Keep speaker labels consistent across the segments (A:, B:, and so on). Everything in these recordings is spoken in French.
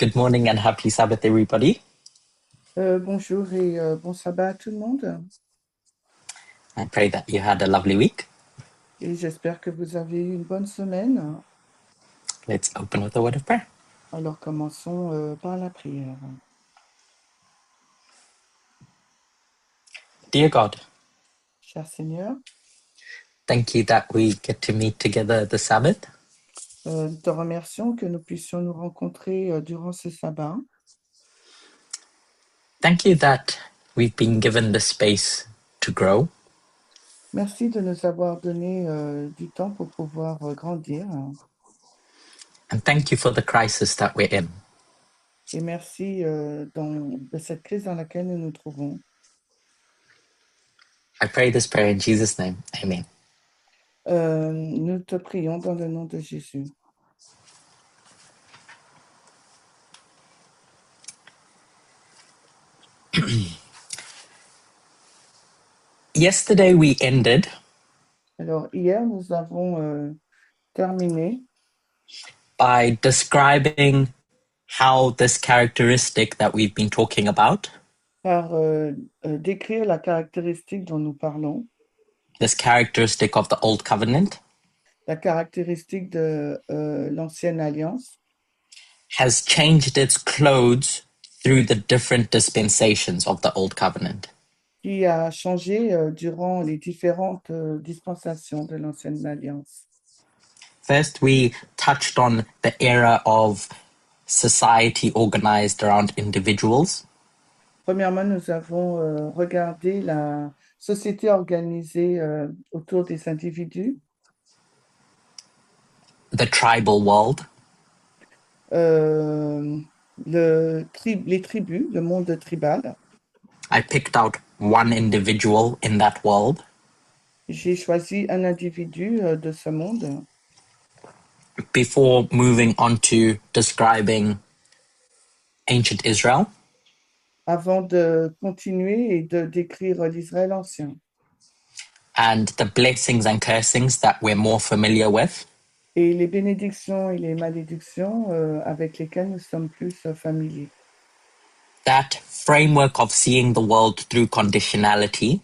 A: Good morning and happy Sabbath, everybody.
B: Bonjour et bon sabbat à tout le monde.
A: I pray that you had a lovely week.
B: Et j'espère que vous avez eu une bonne semaine.
A: Let's open with a word of prayer.
B: Alors commençons par la prière.
A: Dear God,
B: Cher Seigneur,
A: thank you that we get to meet together the Sabbath.
B: nous te remercions que nous puissions nous rencontrer durant ce sabbat.
A: Thank you that we've been given the space to grow.
B: Merci de nous avoir donné du temps pour pouvoir grandir.
A: And thank you for the crisis that we're in.
B: Et merci de cette crise dans laquelle nous nous trouvons.
A: I pray this prayer in Jesus' name. Amen.
B: Nous te prions dans le nom de Jésus.
A: Yesterday we ended
B: Alors hier, nous avons terminé
A: by describing how this characteristic that we've been talking about,
B: par décrire la caractéristique dont nous parlons,
A: this characteristic of the Old Covenant,
B: la caractéristique de l'ancienne alliance,
A: has changed its clothes through the different dispensations of the Old Covenant.
B: qui a changé durant les différentes dispensations de l'ancienne alliance.
A: First, we touched on the era of society organized around individuals.
B: Premièrement, nous avons regardé la société organisée autour des individus,
A: The tribal world,
B: les tribus, le monde tribal.
A: I picked out one individual in that world.
B: J'ai choisi un individu de ce monde
A: Before moving on to describing ancient Israel,
B: avant de continuer et de décrire l'Israël ancien
A: and the blessings and cursings that we're more familiar with.
B: et les bénédictions et les malédictions avec lesquelles nous sommes plus familiers.
A: That framework of seeing the world through conditionality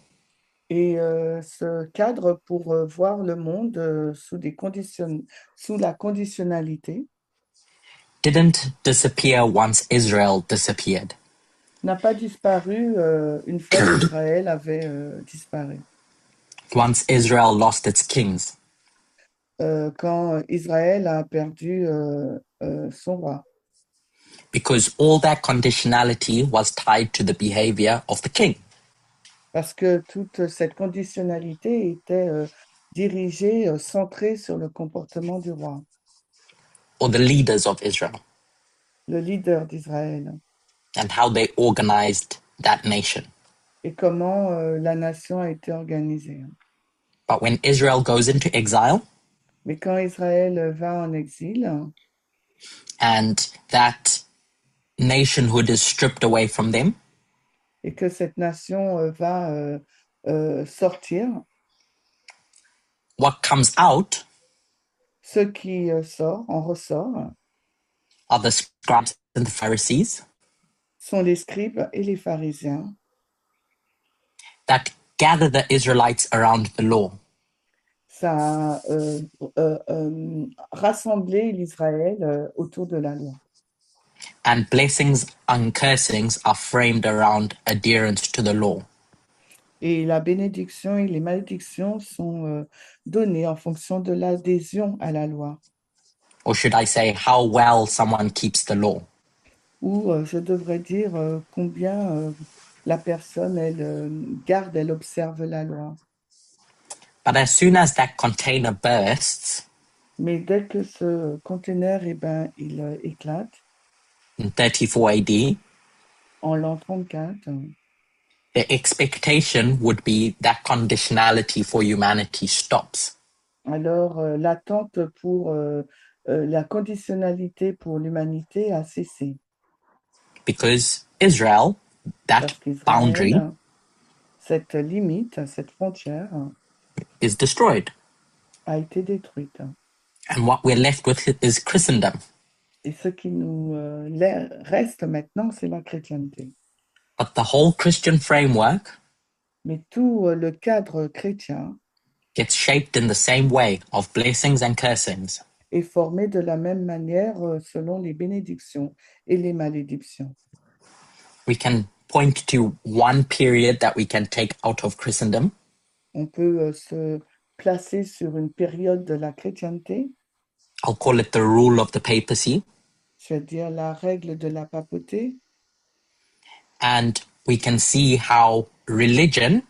B: Et ce cadre pour voir le monde sous la conditionnalité
A: didn't disappear once Israel disappeared.
B: n'a pas disparu une fois qu'Israël avait disparu.
A: Once Israel lost its kings,
B: Quand Israël a perdu son roi.
A: because all that conditionality was tied to the behavior of the king.
B: Parce que toute cette conditionnalité était dirigée, centrée sur le comportement du roi,
A: Or the leaders of Israel,
B: le leader d'Israël,
A: and how they organized that nation.
B: et comment la nation a été organisée.
A: But when Israel goes into exile,
B: Mais quand Israël va en exil
A: and that nationhood is stripped away from them,
B: et que cette nation va sortir,
A: what comes out
B: ce qui en ressort
A: are the scribes and the Pharisees
B: sont les scribes et les pharisiens
A: that gather the Israelites around the law.
B: ça a rassemblé l'Israël autour de la loi.
A: And blessings and cursings are framed around adherence to the law.
B: Et la bénédiction et les malédictions sont données en fonction de l'adhésion à la loi.
A: Or should I say, how well someone keeps the law.
B: Ou je devrais dire combien la personne, elle observe la loi.
A: But as soon as that container bursts
B: Mais dès que ce conteneur, il éclate,
A: in 34 AD,
B: en l'an 34,
A: the expectation would be that conditionality for humanity stops.
B: alors l'attente pour la conditionnalité pour l'humanité a cessé.
A: Because Israel, that
B: Parce qu'Israël,
A: boundary,
B: cette limite, cette frontière,
A: is destroyed.
B: a été détruite.
A: And what we're left with is Christendom.
B: Et ce qui nous reste maintenant, c'est la chrétienté.
A: But the whole Christian framework
B: Mais tout le cadre chrétien
A: gets shaped in the same way of blessings and cursings.
B: est formé de la même manière selon les bénédictions et les malédictions.
A: We can point to one period that we can take out of Christendom,
B: On peut se placer sur une période de la chrétienté,
A: I'll call it the rule of the papacy,
B: c'est-à-dire la règle de la papauté,
A: and we can see how religion,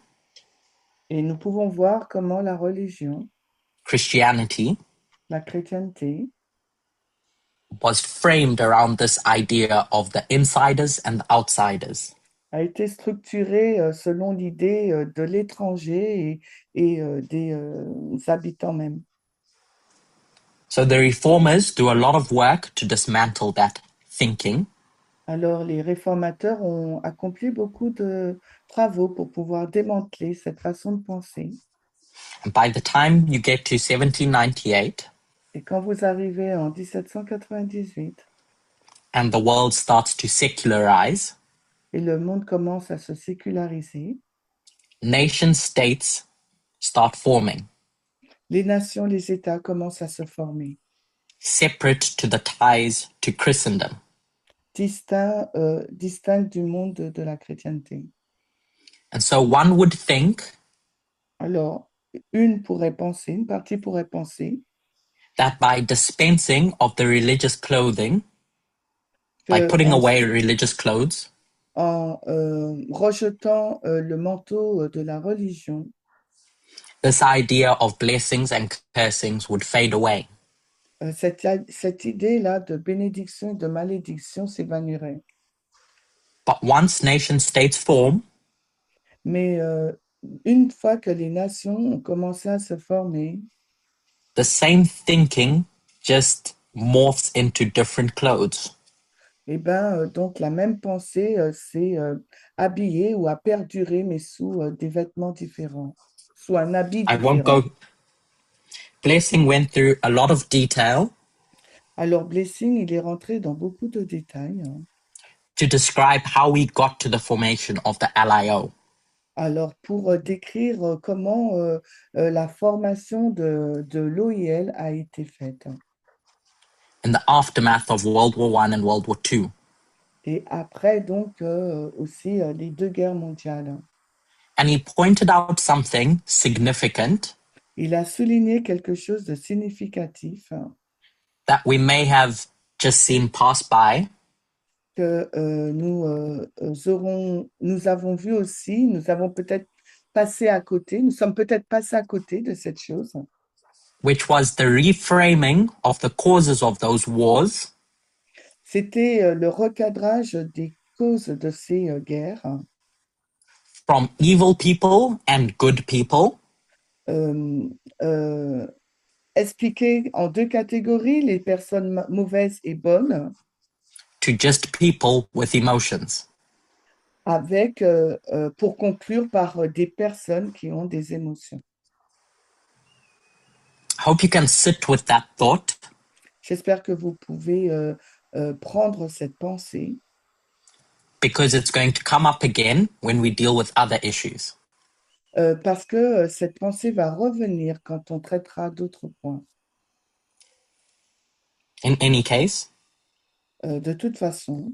B: et nous pouvons voir comment la religion,
A: Christianity,
B: la chrétienté,
A: was framed around this idea of the insiders and the outsiders.
B: a été structurée selon l'idée de l'étranger et des habitants même.
A: So the reformers do a lot of work to dismantle that thinking,
B: Alors, les réformateurs ont accompli beaucoup de travaux pour pouvoir démanteler cette façon de penser.
A: and by the time you get to 1798
B: Et quand vous arrivez en 1798
A: and the world starts to secularize,
B: et le monde commence à se séculariser,
A: nation states start forming,
B: les nations, les États commencent à se former,
A: separate to the ties to Christendom.
B: distincts du monde de la chrétienté.
A: And so one would think
B: Alors, une partie pourrait penser
A: that by dispensing of the religious clothing, by
B: que
A: putting away religious clothes,
B: en rejetant le manteau de la religion,
A: this idea of blessings and cursings would fade away.
B: cette idée-là de bénédiction et de malédiction s'évanouirait.
A: But once nation states form,
B: Mais une fois que les nations ont commencé à se former,
A: the same thinking just morphs into different clothes.
B: eh ben, donc la même pensée s'est habillée ou a perduré, mais sous des vêtements différents, sous un habit
A: I won't
B: différent.
A: go. Blessing went through a lot of detail
B: Alors, Blessing, il est rentré dans beaucoup de détails, hein.
A: to describe how we got to the formation of the LIO.
B: Alors, pour décrire comment la formation de l'OIL a été faite, hein.
A: In the aftermath of World War I and World War II.
B: Et après, donc, aussi les deux guerres mondiales, hein.
A: And he pointed out something significant
B: Il a souligné quelque chose de significatif, hein,
A: that we may have just seen pass by,
B: que nous avons vu aussi, nous avons peut-être passé à côté, nous sommes peut-être passés à côté de cette chose.
A: which was the reframing of the causes of those wars
B: C'était le recadrage des causes de ces guerres, hein,
A: from evil people and good people
B: euh, euh, expliqué en deux catégories, les personnes mauvaises et bonnes,
A: to just people with emotions.
B: avec, pour conclure par des personnes qui ont des émotions.
A: I hope you can sit with that thought
B: J'espère que vous pouvez prendre cette pensée
A: because it's going to come up again when we deal with other issues.
B: parce que cette pensée va revenir quand on traitera d'autres points.
A: In any case,
B: De toute façon,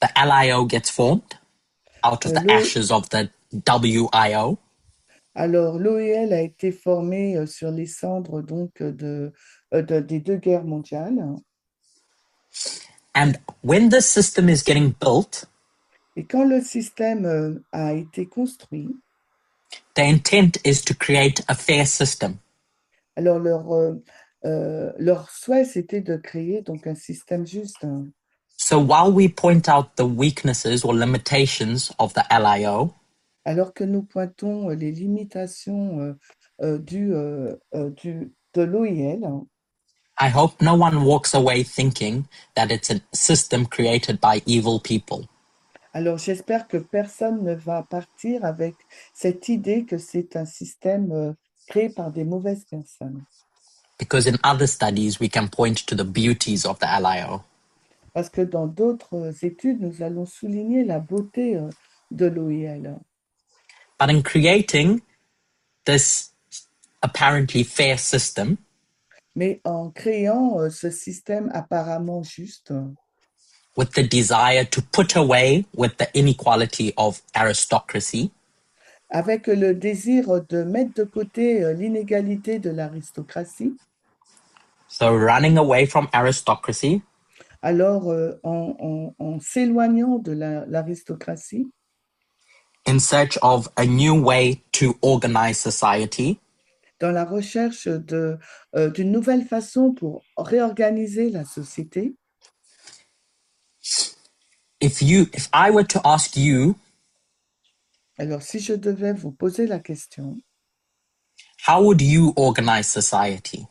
A: the LIO gets formed out of the
B: l'O-
A: ashes of the WIO.
B: alors l'OEL a été formé sur les cendres donc des deux guerres mondiales.
A: And when this system is getting built,
B: Et quand le système a été construit,
A: the intent is to create a fair system.
B: alors leur souhait, c'était de créer donc un système juste, hein.
A: So while we point out the weaknesses or limitations of the LIO,
B: Alors que nous pointons les limitations de l'OIL, hein,
A: I hope no one walks away thinking that it's a system created by evil people.
B: alors j'espère que personne ne va partir avec cette idée que c'est un système créé par des mauvaises personnes.
A: because in other studies we can point to the beauties of the LIO.
B: Parce que dans d'autres études, nous allons souligner la beauté de l'OIL.
A: But in creating this apparently fair system,
B: Mais en créant ce système apparemment juste,
A: with the desire to put away with the inequality of aristocracy,
B: avec le désir de mettre de côté l'inégalité de l'aristocratie,
A: so running away from aristocracy,
B: alors en s'éloignant de l'aristocratie,
A: in search of a new way to organize society,
B: dans la recherche d'une nouvelle façon pour réorganiser la société,
A: if I were to ask you,
B: alors si je devais vous poser la question,
A: how would you organize society?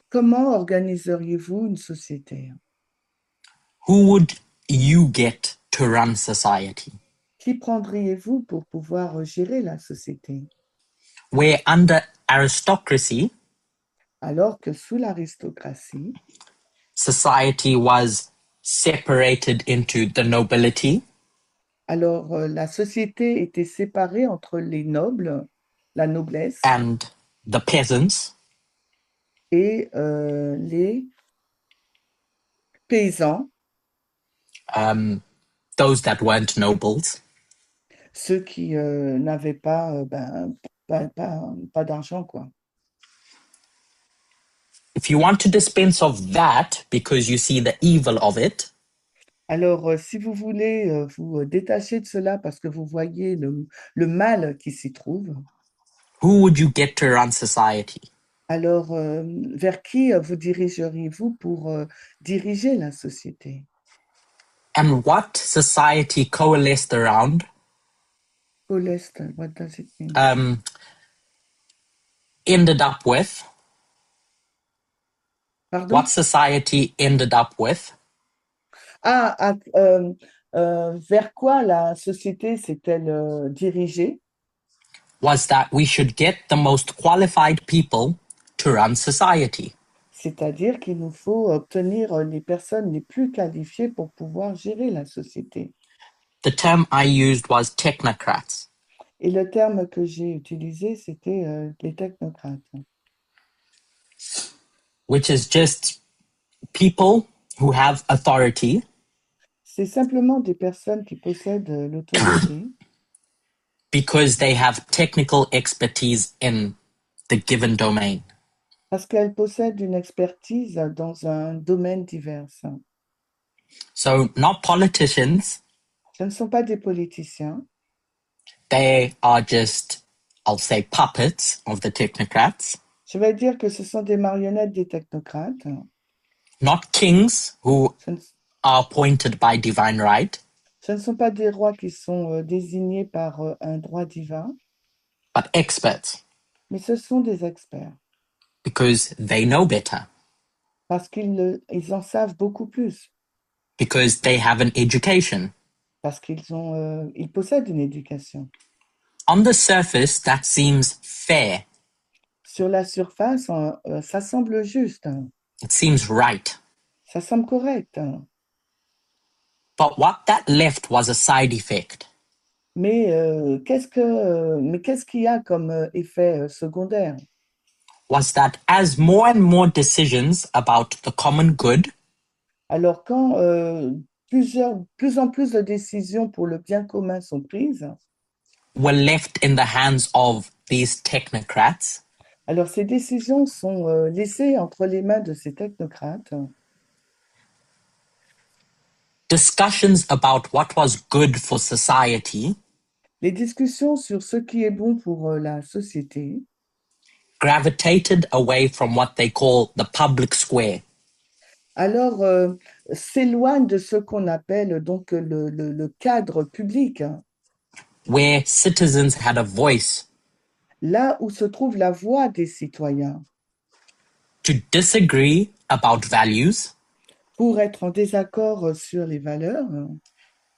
B: comment organiseriez-vous une société?
A: Who would you get to run society?
B: Qui prendriez-vous pour pouvoir gérer la société?
A: Where under aristocracy,
B: Alors que sous l'aristocratie,
A: society was separated into the nobility
B: alors la société était séparée entre les nobles, la noblesse,
A: and the peasants,
B: et les paysans,
A: those that weren't nobles.
B: ceux qui n'avaient pas d'argent, quoi.
A: If you want to dispense of that because you see the evil of it,
B: Alors, si vous voulez vous détacher de cela parce que vous voyez le mal qui s'y trouve,
A: who would you get to run society?
B: alors vers qui vous dirigeriez-vous pour diriger la société?
A: And what society coalesced around
B: Coalesced, what does it mean?
A: ended up with,
B: Pardon?
A: what society ended up with
B: Vers quoi la société s'est-elle dirigée?
A: was that we should get the most qualified people to run society.
B: C'est-à-dire qu'il nous faut obtenir les personnes les plus qualifiées pour pouvoir gérer la société.
A: The term I used was technocrats.
B: Et le terme que j'ai utilisé, c'était les technocrates.
A: Which is just people who have authority.
B: C'est simplement des personnes qui possèdent l'autorité
A: because they have technical expertise in the given domain.
B: parce qu'elles possèdent une expertise dans un domaine divers.
A: So, not politicians,
B: Ce ne sont pas des politiciens,
A: they are just, I'll say, puppets of the technocrats.
B: je vais dire que ce sont des marionnettes des technocrates.
A: Not kings who
B: Ce ne,
A: are appointed by divine right,
B: ce ne sont pas des rois qui sont désignés par un droit divin,
A: but experts
B: mais ce sont des experts
A: because they know better,
B: parce qu'ils en savent beaucoup plus,
A: because they have an education.
B: parce ils possèdent une éducation.
A: On the surface, that seems fair.
B: Sur la surface, ça semble juste,
A: It seems right.
B: ça semble correct.
A: But what that left was a side effect.
B: Mais qu'est-ce qu'il y a comme effet secondaire?
A: Was that as more and more decisions about the common good
B: Alors, quand plus en plus de décisions pour le bien commun sont prises,
A: were left in the hands of these technocrats,
B: alors ces décisions sont laissées entre les mains de ces technocrates.
A: discussions about what was good for society
B: Les discussions sur ce qui est bon pour la société
A: gravitated away from what they call the public square,
B: alors s'éloignent de ce qu'on appelle donc le cadre public,
A: where citizens had a voice
B: là où se trouve la voix des citoyens,
A: to disagree about values,
B: pour être en désaccord sur les valeurs,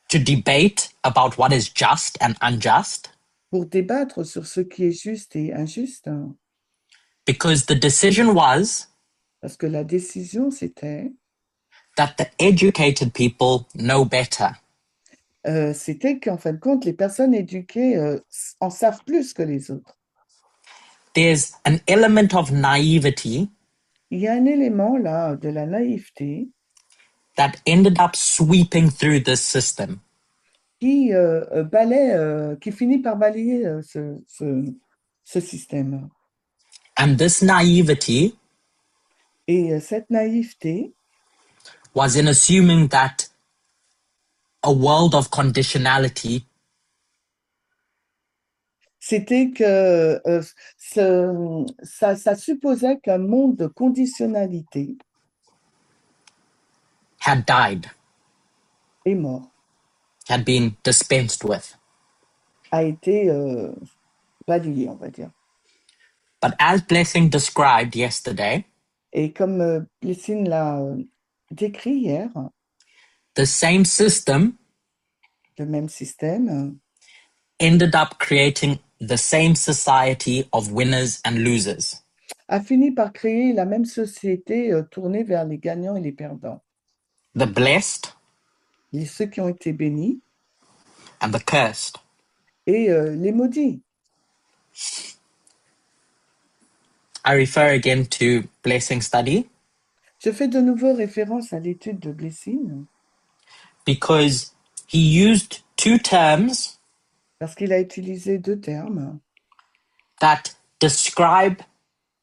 A: to debate about what is just and unjust,
B: pour débattre sur ce qui est juste et injuste,
A: because the decision was
B: Parce que la décision,
A: that the educated people know better.
B: c'était qu'en fin de compte, les personnes éduquées en savent plus que les autres.
A: There's an element of naivety
B: Il y a un élément là de la naïveté
A: that ended up sweeping through this system.
B: qui finit par balayer ce système.
A: And this naivety
B: Et cette naïveté,
A: was in assuming that a world of conditionality
B: c'était que ça supposait qu'un monde de conditionnalité
A: had died,
B: est mort,
A: had been dispensed with.
B: a été balayé, on va dire.
A: But as Blessing described yesterday,
B: Et comme Plessine l'a décrit hier,
A: the same system
B: le même système
A: ended up creating the same society of winners and losers.
B: a fini par créer la même société tournée vers les gagnants et les perdants.
A: The blessed
B: Ceux qui ont été bénis
A: and the cursed.
B: et les maudits.
A: I refer again to Blessing study
B: Je fais de nouveau référence à l'étude de Blessing
A: because he used two terms
B: parce qu'il a utilisé deux termes
A: that describe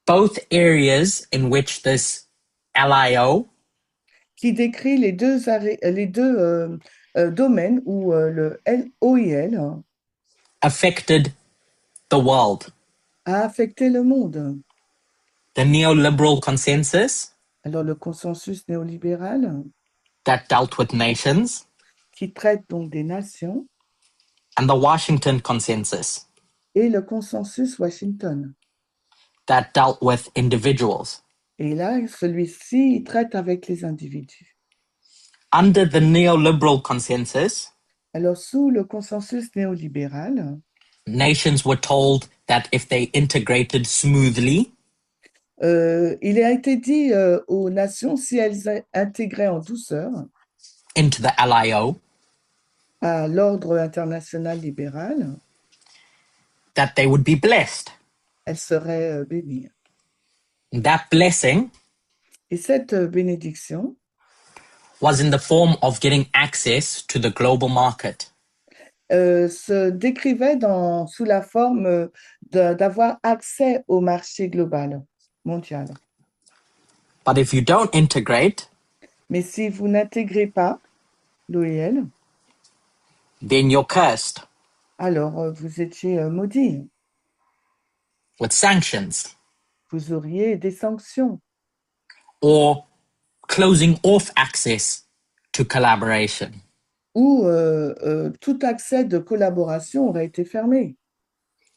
A: both areas in which this LIO
B: qui décrit les deux domaines où le OIL
A: affected the world.
B: a affecté le monde.
A: The neoliberal consensus
B: Alors le consensus néolibéral
A: that dealt with nations
B: qui traite donc des nations
A: and the Washington consensus
B: et le consensus Washington.
A: that dealt with individuals.
B: Et là, celui-ci traite avec les individus.
A: Under the neoliberal consensus,
B: Alors, sous le consensus néolibéral,
A: nations were told that if they integrated smoothly
B: il a été dit aux nations, si elles intégraient en douceur
A: into the LIO,
B: à l'ordre international libéral,
A: that they would be blessed.
B: elles seraient bénies.
A: That blessing
B: Et cette bénédiction
A: was in the form of getting access to the global market.
B: se décrivait sous la forme d'avoir accès au marché global, mondial.
A: But if you don't integrate,
B: Mais si vous n'intégrez pas l'OIL,
A: then you're cursed
B: alors vous étiez maudit.
A: with sanctions
B: Vous auriez des sanctions
A: or closing off access to collaboration.
B: ou tout accès de collaboration aurait été fermé.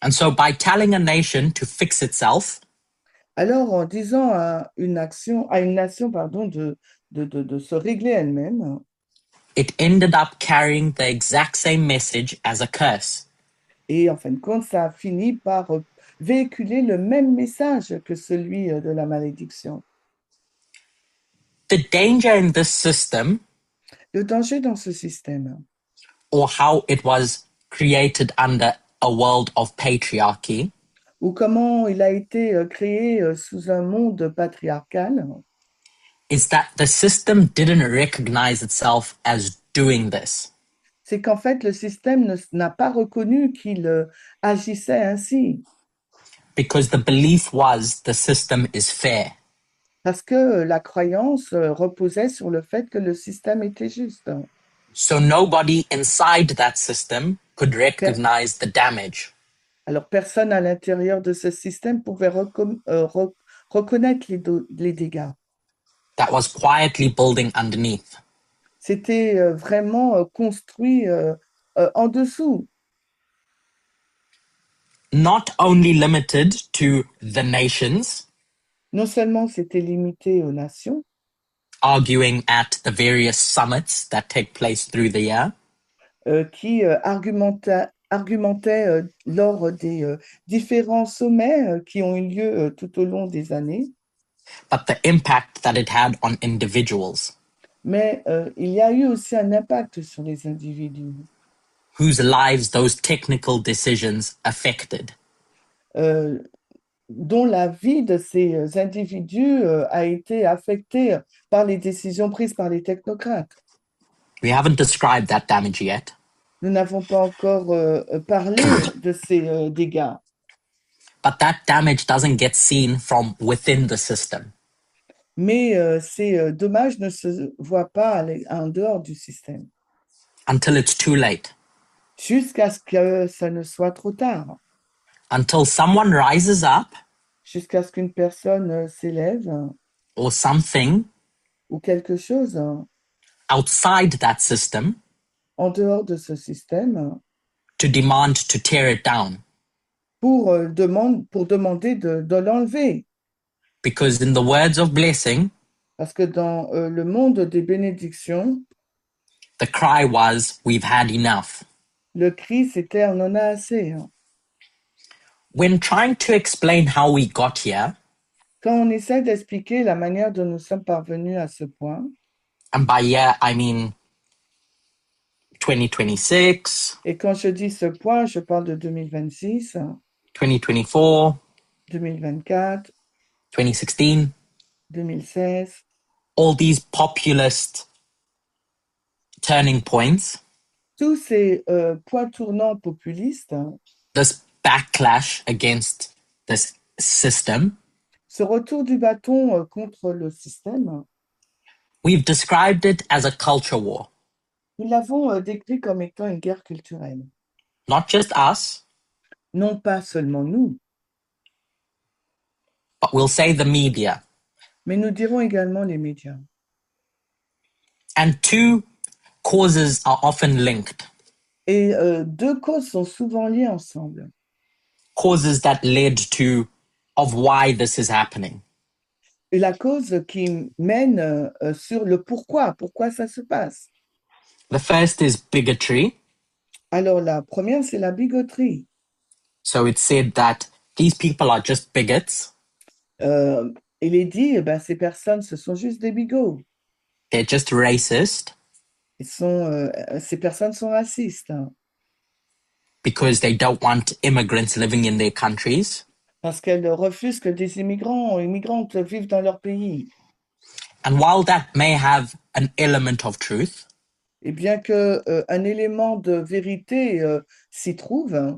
A: And so by telling a nation to fix itself,
B: Alors, en disant à une nation pardon, de se régler elle-même,
A: it ended up carrying the exact same message as a curse.
B: et en fin de compte, ça a fini par véhiculer le même message que celui de la malédiction.
A: The danger in this system,
B: Le danger dans ce système,
A: or how it was created under a world of patriarchy,
B: ou comment il a été créé sous un monde patriarcal,
A: is that the system didn't recognize itself as doing this.
B: c'est qu'en fait, le système n'a pas reconnu qu'il agissait ainsi,
A: Because the belief was the system is fair.
B: parce que la croyance reposait sur le fait que le système était juste.
A: So nobody inside that system could recognize the damage.
B: Alors, personne à l'intérieur de ce système pouvait reconnaître les dégâts.
A: That was quietly building underneath.
B: C'était vraiment construit en dessous.
A: Not only limited to the nations,
B: Non seulement c'était limité aux nations,
A: arguing at the various summits that take place through the year,
B: qui argumentaient lors des différents sommets qui ont eu lieu tout au long des années,
A: but the impact that it had on individuals
B: Mais il y a eu aussi un impact sur les individus
A: whose lives those technical decisions affected.
B: euh, dont la vie de ces individus a été affectée par les décisions prises par les technocrates.
A: We haven't described that damage yet,
B: Nous n'avons pas encore parlé de ces dégâts,
A: but that damage doesn't get seen from within the system
B: mais ces dommages ne se voient pas en dehors du système,
A: until it's too late,
B: jusqu'à ce que ça ne soit trop tard,
A: until someone rises up
B: jusqu'à ce qu'une personne s'élève
A: or something
B: ou quelque chose
A: outside that system
B: en dehors de ce système
A: to demand to tear it down.
B: pour demander de l'enlever.
A: Because in the words of blessing,
B: Parce que dans le monde des bénédictions,
A: the cry was, we've had enough.
B: le cri, c'était on en a assez.
A: When trying to explain how we got here,
B: Quand on essaie d'expliquer la manière dont nous sommes parvenus à ce point,
A: and by here I mean 2026,
B: et quand je dis ce point, je parle de 2026,
A: 2024,
B: 2024,
A: 2016,
B: 2016,
A: all these populist turning points,
B: tous ces points tournants populistes,
A: this backlash against this system,
B: ce retour du bâton contre le système,
A: we've described it as a culture war.
B: nous l'avons décrit comme étant une guerre culturelle.
A: Not just us,
B: Non pas seulement nous,
A: but we'll say the media.
B: mais nous dirons également les médias.
A: And two causes are often linked.
B: Et deux causes sont souvent liées ensemble.
A: Causes that led to of why this is happening.
B: Et la cause qui mène sur le pourquoi ça se passe.
A: The first is bigotry.
B: Alors la première, c'est la bigoterie.
A: So it's said that these people are just bigots.
B: Il est dit, eh ben, ces personnes, ce sont juste des bigots.
A: They're just racist
B: Ces personnes sont racistes
A: because they don't want immigrants living in their countries.
B: parce qu'elles refusent que des immigrantes vivent dans leur pays.
A: And while that may have an element of truth,
B: Et bien que un élément de vérité s'y trouve,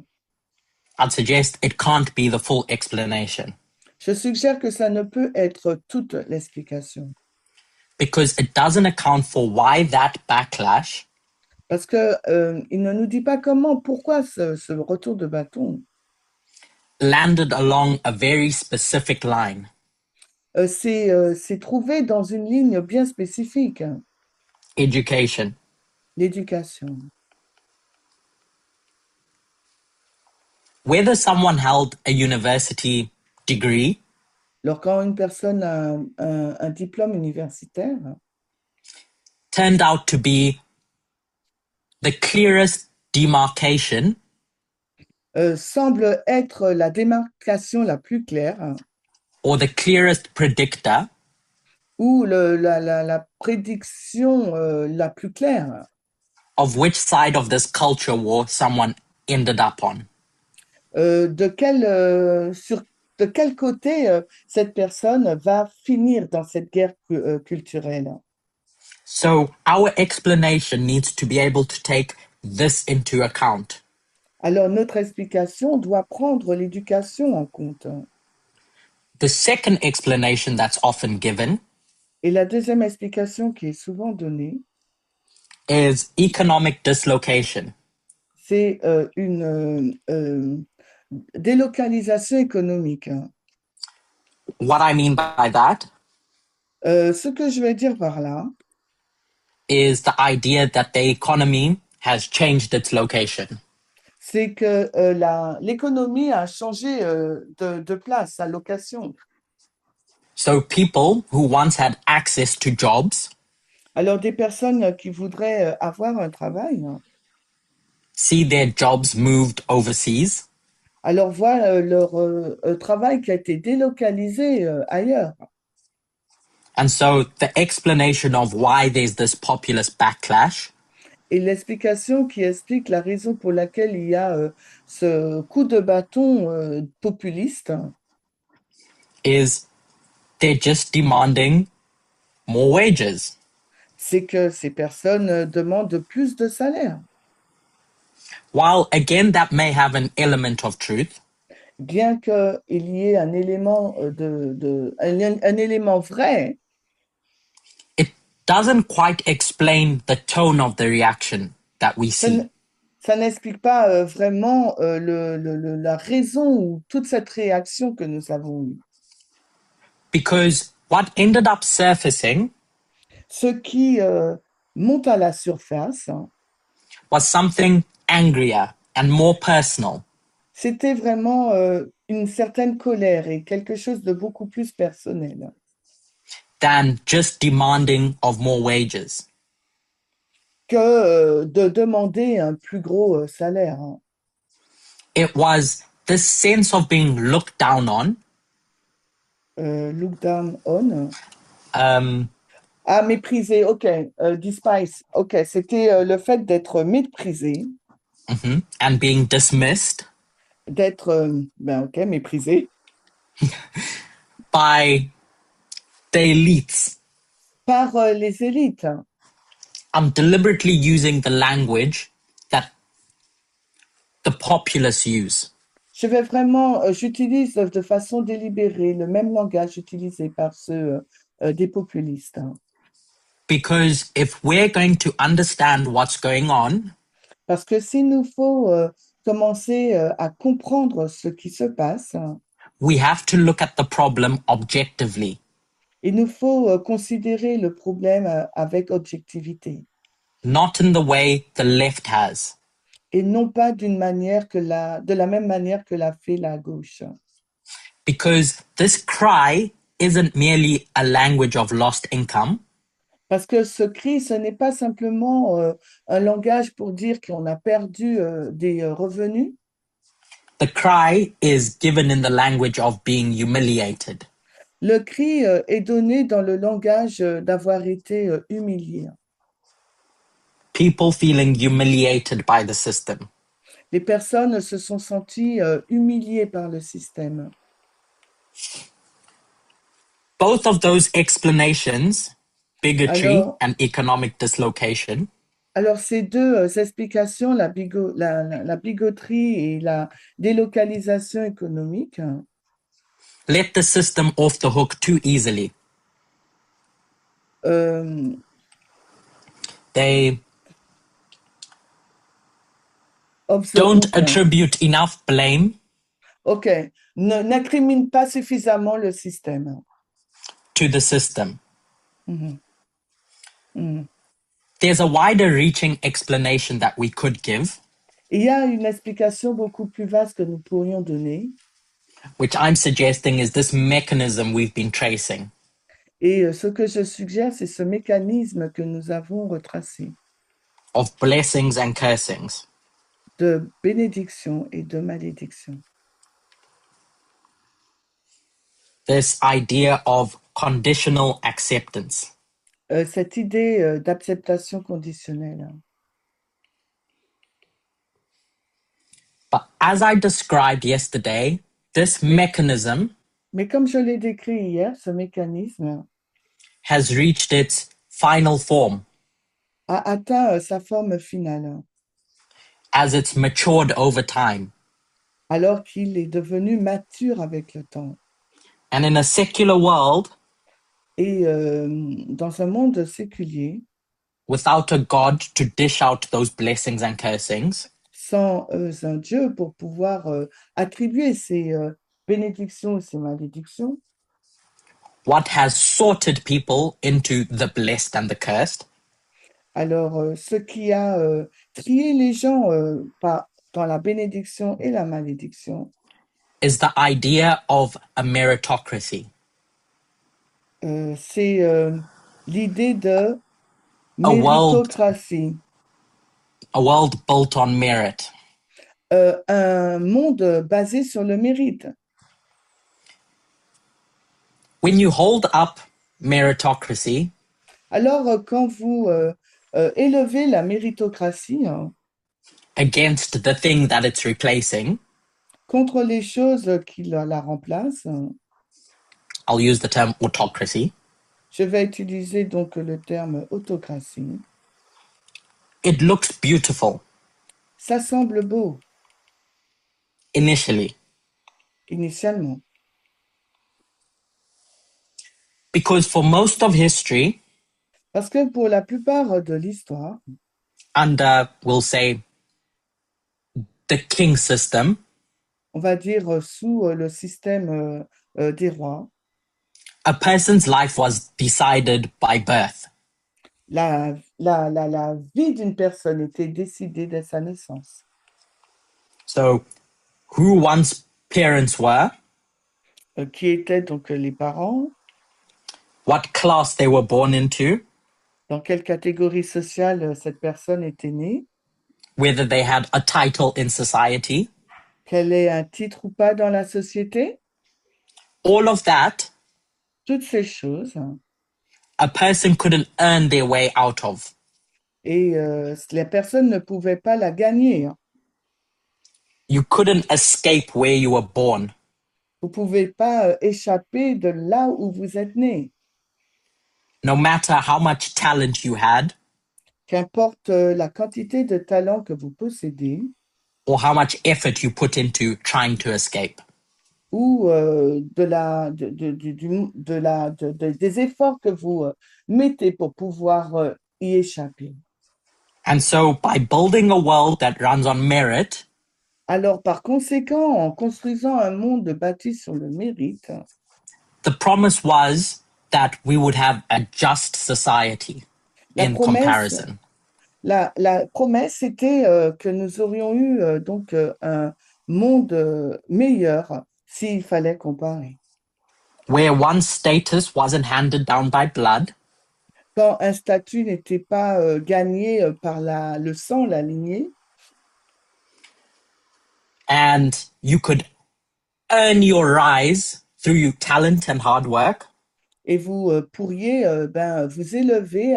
A: I'd suggest it can't be the full explanation
B: je suggère que ça ne peut être toute l'explication.
A: because it doesn't account for why that backlash
B: Parce que il ne nous dit pas pourquoi ce retour de bâton
A: landed along a very specific line.
B: s'est trouvé dans une ligne bien spécifique,
A: Education.
B: l'éducation.
A: Whether someone held a university degree
B: Alors, quand une personne a un diplôme universitaire,
A: turned out to be the clearest demarcation
B: semble être la démarcation la plus claire
A: or the clearest predictor
B: ou la prédiction la plus claire
A: of which side of this culture war someone ended up on.
B: de quel côté cette personne va finir dans cette guerre culturelle.
A: So our explanation needs to be able to take this into account.
B: Alors, notre explication doit prendre l'éducation en compte.
A: The second explanation that's often given
B: Et la deuxième explication qui est souvent donnée,
A: is economic dislocation.
B: c'est une délocalisation économique.
A: What I mean by that
B: Ce que je vais dire par là,
A: is the idea that the economy has changed its location.
B: c'est que l'économie a changé de place, sa location.
A: So people who once had access to jobs
B: Alors, des personnes qui voudraient avoir un travail,
A: see their jobs moved overseas,
B: alors voient leur travail qui a été délocalisé ailleurs.
A: And so the explanation of why there's this populist backlash
B: Et l'explication qui explique la raison pour laquelle il y a ce coup de bâton populiste,
A: is they're just demanding more wages.
B: c'est que ces personnes demandent plus de salaire.
A: While again, that may have an element of truth,
B: Bien qu'il y ait un élément, un élément vrai,
A: it doesn't quite explain the tone of the reaction that we
B: ça
A: see.
B: ça n'explique pas vraiment la raison ou toute cette réaction que nous avons eue.
A: Because what ended up surfacing
B: Ce qui monte à la surface,
A: was something angrier and more personal
B: c'était vraiment une certaine colère et quelque chose de beaucoup plus personnel
A: than just demanding of more wages.
B: que de demander un plus gros salaire.
A: It was this sense of being looked down on,
B: Look down on.
A: um,
B: Ah, méprisé, ok. Despise, ok. C'était le fait d'être méprisé,
A: and being dismissed
B: d'être, ben ok, méprisé
A: by the elites.
B: par les élites.
A: I'm deliberately using the language that the populace use
B: Je vais vraiment, j'utilise de façon délibérée le même langage utilisé par ceux des populistes.
A: because if we're going to understand what's going on,
B: Parce que s'il nous faut commencer à comprendre ce qui se passe,
A: we have to look at the problem objectively,
B: il nous faut considérer le problème avec objectivité
A: not in the way the left has.
B: et non pas d'une manière de la même manière que l'a fait la gauche.
A: Because this cry isn't merely a language of lost income,
B: Parce que ce cri, ce n'est pas simplement un langage pour dire qu'on a perdu des revenus.
A: the cry is given in the language of being humiliated.
B: Le cri est donné dans le langage d'avoir été humilié.
A: People feeling humiliated by the system.
B: Les personnes se sont senties humiliées par le système.
A: Both of those explanations, bigotry
B: Alors,
A: and economic dislocation,
B: alors ces deux explications, la bigoterie et la délocalisation économique,
A: let the system off the hook too easily.
B: euh,
A: They
B: of the
A: don't
B: hook,
A: attribute enough blame
B: ok, n'incriminent pas suffisamment le système.
A: to the system.
B: Mhm. Mhm.
A: There's a wider reaching explanation that we could give,
B: Il y a une explication beaucoup plus vaste que nous pourrions donner,
A: which I'm suggesting is this mechanism we've been tracing
B: et ce que je suggère, c'est ce mécanisme que nous avons retracé
A: of blessings and cursings.
B: de bénédiction et de malédiction.
A: This idea of conditional acceptance.
B: Cette idée d'acceptation conditionnelle.
A: But as I described yesterday, this mechanism
B: Mais comme je l'ai décrit hier, ce mécanisme
A: has reached its final form
B: a atteint sa forme finale,
A: as it's matured over time.
B: alors qu'il est devenu mature avec le temps.
A: And in a secular world,
B: Et dans un monde séculier,
A: without a God to dish out those blessings and cursings,
B: sans un Dieu pour pouvoir attribuer ses bénédictions et ses malédictions,
A: what has sorted people into the blessed and the cursed
B: alors ce qui a trié les gens dans la bénédiction et la malédiction,
A: is the idea of a meritocracy.
B: c'est l'idée de
A: A world,
B: méritocratie,
A: a world built on merit.
B: un monde basé sur le mérite.
A: When you hold up meritocracy
B: Alors, quand vous élevez la méritocratie hein,
A: against the thing that it's replacing,
B: contre les choses qui la remplacent,
A: I'll use the term autocracy,
B: je vais utiliser donc le terme autocratie.
A: it looks beautiful
B: Ça semble beau
A: initially
B: initialement,
A: because for most of history,
B: parce que pour la plupart de l'histoire,
A: under, we'll say, the king system,
B: on va dire sous le système des rois,
A: a person's life was decided by birth.
B: la vie d'une personne était décidée dès sa naissance.
A: So, who one's parents were,
B: Qui étaient donc les parents,
A: what class they were born into,
B: dans quelle catégorie sociale cette personne était née,
A: whether they had a title in society,
B: qu'elle ait un titre ou pas dans la société,
A: all of that,
B: toutes ces choses.
A: a person couldn't earn their way out of.
B: Et les personnes ne pouvaient pas la gagner.
A: You couldn't escape where you were born.
B: Vous ne pouvez pas échapper de là où vous êtes né.
A: No matter how much talent you had,
B: Qu'importe la quantité de talent que vous possédez
A: or how much effort you put into trying to escape.
B: ou des efforts que vous mettez pour pouvoir y échapper.
A: And so, by building a world that runs on merit,
B: Alors, par conséquent, en construisant un monde bâti sur le mérite,
A: the promise was that we would have a just society
B: la
A: in
B: promesse,
A: comparison.
B: la promesse était que nous aurions eu donc un monde meilleur s'il fallait comparer.
A: Where one's status wasn't handed down by blood,
B: Quand un statut n'était pas gagné par le sang, la lignée,
A: and you could earn your rise through your talent and hard work,
B: et vous pourriez vous élever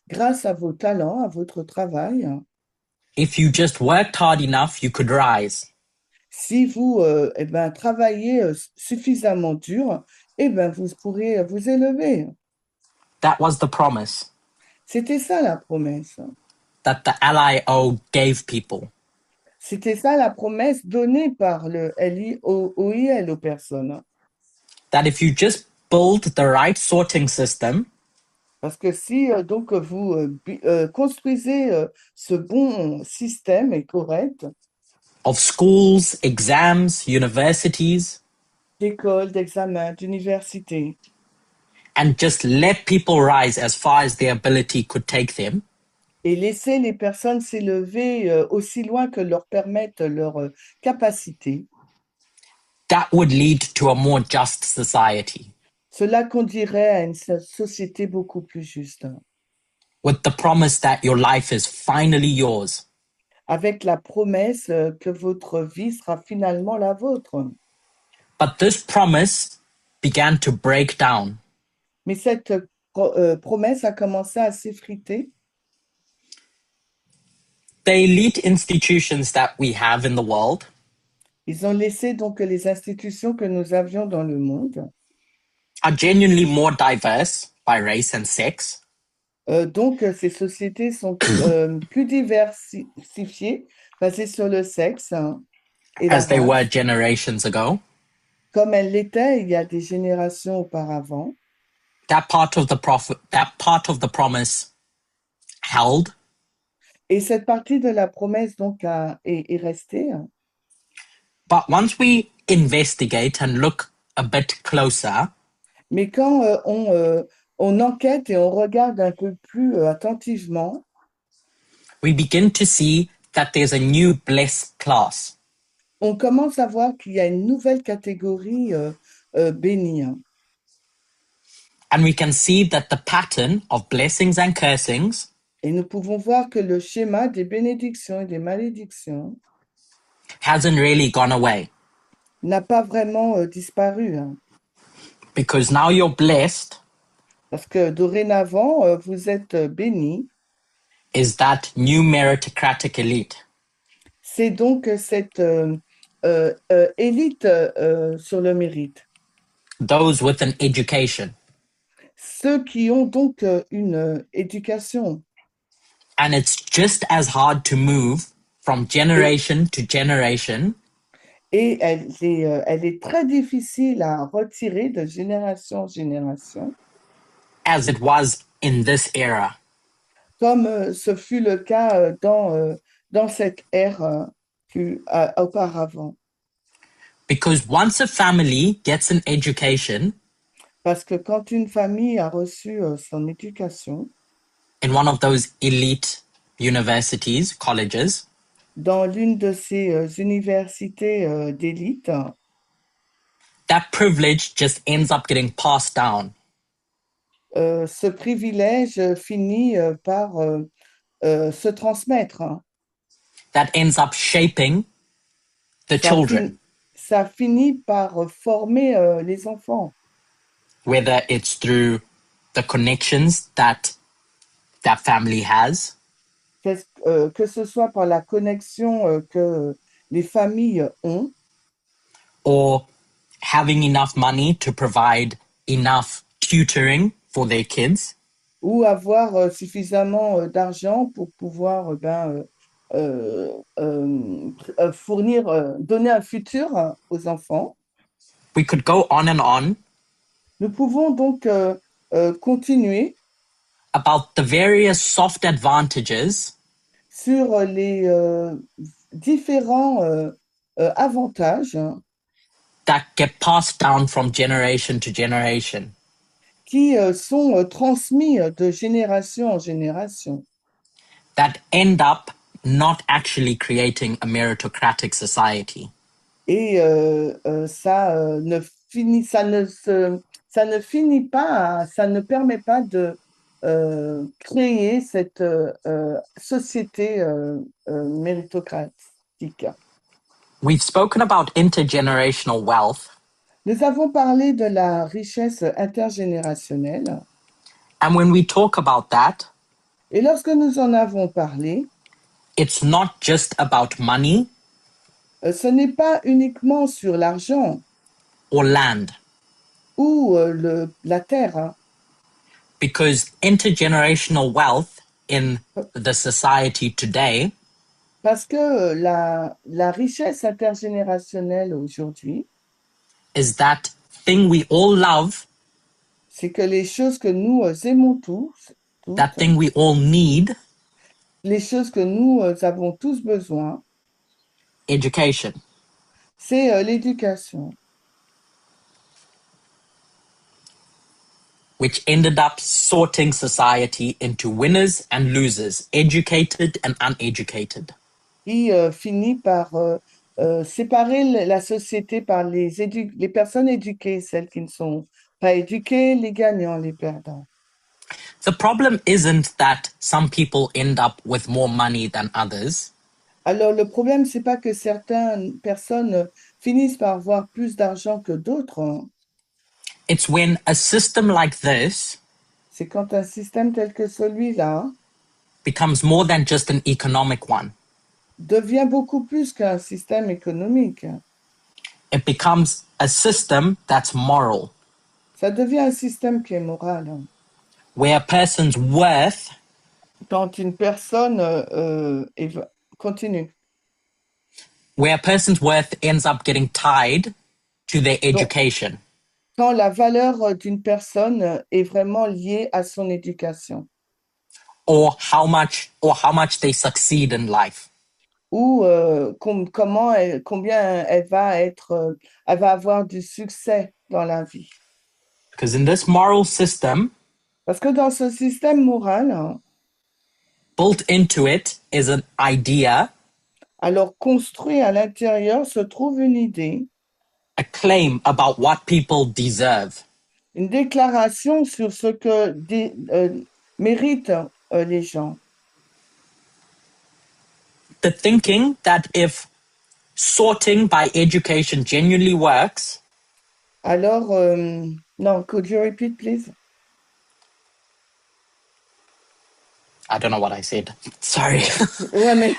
B: grâce à vos talents, à votre travail.
A: if you just worked hard enough, you could rise.
B: Si vous travaillez suffisamment dur, vous pourrez vous élever.
A: That was the promise
B: C'était ça la promesse.
A: that the LIO gave people.
B: C'était ça la promesse donnée par le LIOIL aux personnes.
A: That if you just build the right sorting system,
B: Parce que si donc vous construisez ce bon système et correct
A: of schools, exams, universities,
B: d'école, d'examen, d'université,
A: and just let people rise as far as their ability could take them,
B: et laisser les personnes s'élever aussi loin que leur permettent leur capacité,
A: that would lead to a more just society
B: cela conduirait à une société beaucoup plus juste,
A: with the promise that your life is finally yours.
B: avec la promesse que votre vie sera finalement la vôtre.
A: But this promise began to break down.
B: Mais cette promesse a commencé à s'effriter.
A: The elite institutions that we have in the world
B: Ils ont laissé donc les institutions que nous avions dans le monde.
A: are genuinely more diverse by race and sex,
B: Donc, ces sociétés sont plus diversifiées, basées sur le sexe hein, et la
A: as they were
B: race,
A: generations ago.
B: comme elles l'étaient il y a des générations auparavant.
A: That part of the promise held,
B: Et cette partie de la promesse donc est restée. Hein.
A: but once we investigate and look a bit closer,
B: Mais quand on enquête et on regarde un peu plus attentivement,
A: we begin to see that there's a new blessed class.
B: on commence à voir qu'il y a une nouvelle catégorie bénie. Hein.
A: And we can see that the pattern of blessings and cursings
B: Et nous pouvons voir que le schéma des bénédictions et des malédictions
A: hasn't really gone away.
B: n'a pas vraiment disparu. Hein.
A: Because now you're blessed,
B: Parce que dorénavant, vous êtes bénis.
A: is that new meritocratic elite.
B: C'est donc cette élite sur le mérite.
A: Those with an education.
B: Ceux qui ont donc une éducation.
A: And it's just as hard to move from
B: Et,
A: generation to generation
B: et elle est très difficile à retirer de génération en génération,
A: as it was in this era.
B: comme ce fut le cas dans cette ère auparavant.
A: Because once a family gets an education
B: Parce que quand une famille a reçu son éducation
A: in one of those elite universities, colleges,
B: dans l'une de ces universités d'élite,
A: that privilege just ends up getting passed down.
B: ce privilège finit par se transmettre, hein.
A: That ends up shaping the
B: Ça,
A: children,
B: ça finit par former les enfants,
A: whether it's through the connections that that family has,
B: que ce soit par la connexion que les familles ont,
A: or having enough money to provide enough tutoring for their kids,
B: ou avoir suffisamment d'argent pour pouvoir fournir, donner un futur aux enfants.
A: we could go on and on
B: Nous pouvons donc continuer
A: about the various soft advantages
B: sur les différents avantages
A: that get passed down from generation to generation.
B: qui sont transmis de génération en génération
A: That end up not actually creating a meritocratic society.
B: et ça ne finit pas, ça ne permet pas de créer cette société méritocratique.
A: We've spoken about intergenerational wealth,
B: Nous avons parlé de la richesse intergénérationnelle
A: and when we talk about that,
B: et lorsque nous en avons parlé,
A: it's not just about money
B: ce n'est pas uniquement sur l'argent
A: or land,
B: ou la terre, hein,
A: because intergenerational wealth in the society today
B: parce que la richesse intergénérationnelle aujourd'hui,
A: is that thing we all love,
B: c'est que les choses que nous aimons tous,
A: that
B: toutes,
A: thing we all need,
B: les choses que nous avons tous besoin,
A: education.
B: c'est l'éducation,
A: Which ended up sorting society into winners and losers, educated and uneducated.
B: qui finit par séparer la société par les personnes éduquées, celles qui ne sont pas éduquées, les gagnants, les perdants.
A: The problem isn't that some people end up with more money than others.
B: Alors, le problème, c'est pas que certaines personnes finissent par avoir plus d'argent que d'autres, hein.
A: It's when a system like this
B: C'est quand un système tel que celui-là
A: becomes more than just an economic one.
B: devient beaucoup plus qu'un système économique.
A: It becomes a system that's moral,
B: Ça devient un système qui est moral, hein.
A: where a person's worth
B: Quand une personne continue.
A: where a person's worth ends up getting tied to their
B: Donc,
A: education.
B: quand la valeur d'une personne est vraiment liée à son éducation
A: Or how much they succeed in life.
B: ou combien elle va avoir du succès dans la vie.
A: Because in this moral system,
B: Parce que dans ce système moral, hein,
A: built into it is an idea,
B: alors construit à l'intérieur se trouve une idée,
A: a claim about what people deserve.
B: une déclaration sur ce que méritent les gens.
A: The thinking that if sorting by education genuinely works,
B: Alors, non, could you repeat, please?
A: I don't know what I said. Sorry.
B: Ouais, mais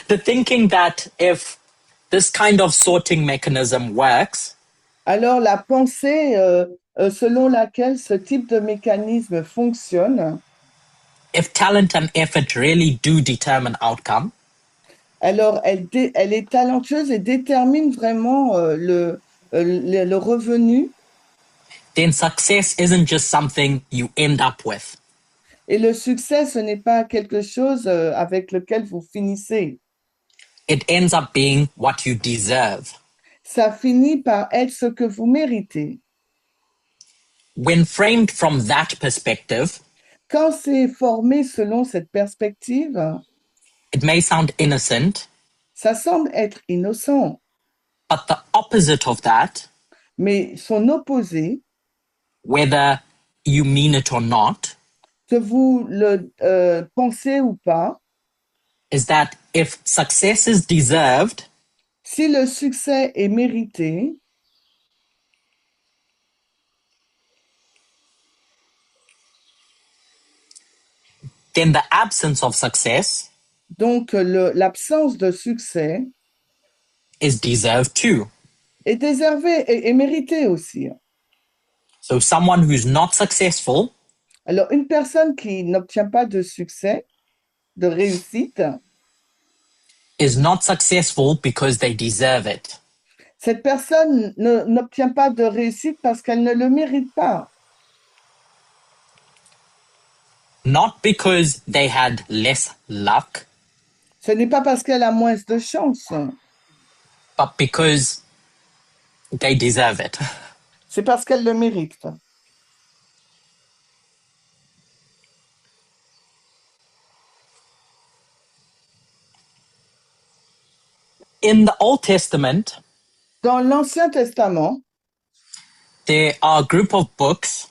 A: The thinking that if this kind of sorting mechanism works,
B: alors la pensée selon laquelle ce type de mécanisme fonctionne,
A: if talent and effort really do determine outcome,
B: alors elle est talentueuse et détermine vraiment le revenu.
A: then success isn't just something you end up with.
B: Et le succès, ce n'est pas quelque chose avec lequel vous finissez.
A: It ends up being what you deserve.
B: Ça finit par être ce que vous méritez.
A: When framed from that perspective,
B: Quand c'est formé selon cette perspective,
A: it may sound innocent,
B: ça semble être innocent,
A: but the opposite of that,
B: mais son opposé,
A: whether you mean it or not,
B: que vous le pensez ou pas,
A: is that if success is deserved,
B: si le succès est mérité,
A: then the absence of success
B: donc l'absence de succès
A: is deserved too.
B: est déservée et méritée aussi.
A: So someone who's not successful
B: Alors, une personne qui n'obtient pas de succès, de réussite,
A: is not successful because they deserve it.
B: cette personne n'obtient pas de réussite parce qu'elle ne le mérite pas.
A: Not because they had less luck,
B: Ce n'est pas parce qu'elle a moins de chance,
A: but because they deserve it.
B: c'est parce qu'elle le mérite.
A: In the Old Testament,
B: Dans l'Ancien Testament,
A: there are a group of books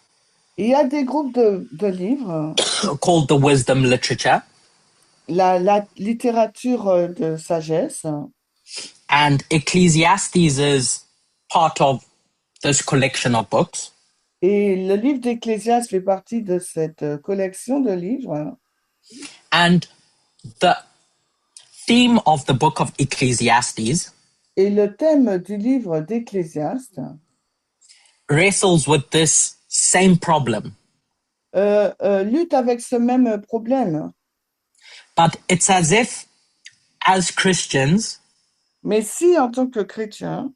B: il y a des groupes de livres,
A: called the wisdom literature,
B: la littérature de sagesse,
A: and Ecclesiastes is part of this collection of books.
B: et le livre d'Ecclésiaste fait partie de cette collection de livres.
A: And the theme of the book of Ecclesiastes
B: Et le thème du livre d'Ecclésiaste
A: wrestles with this same problem.
B: lutte avec ce même problème.
A: But it's as if, as Christians,
B: Mais si, en tant que chrétien,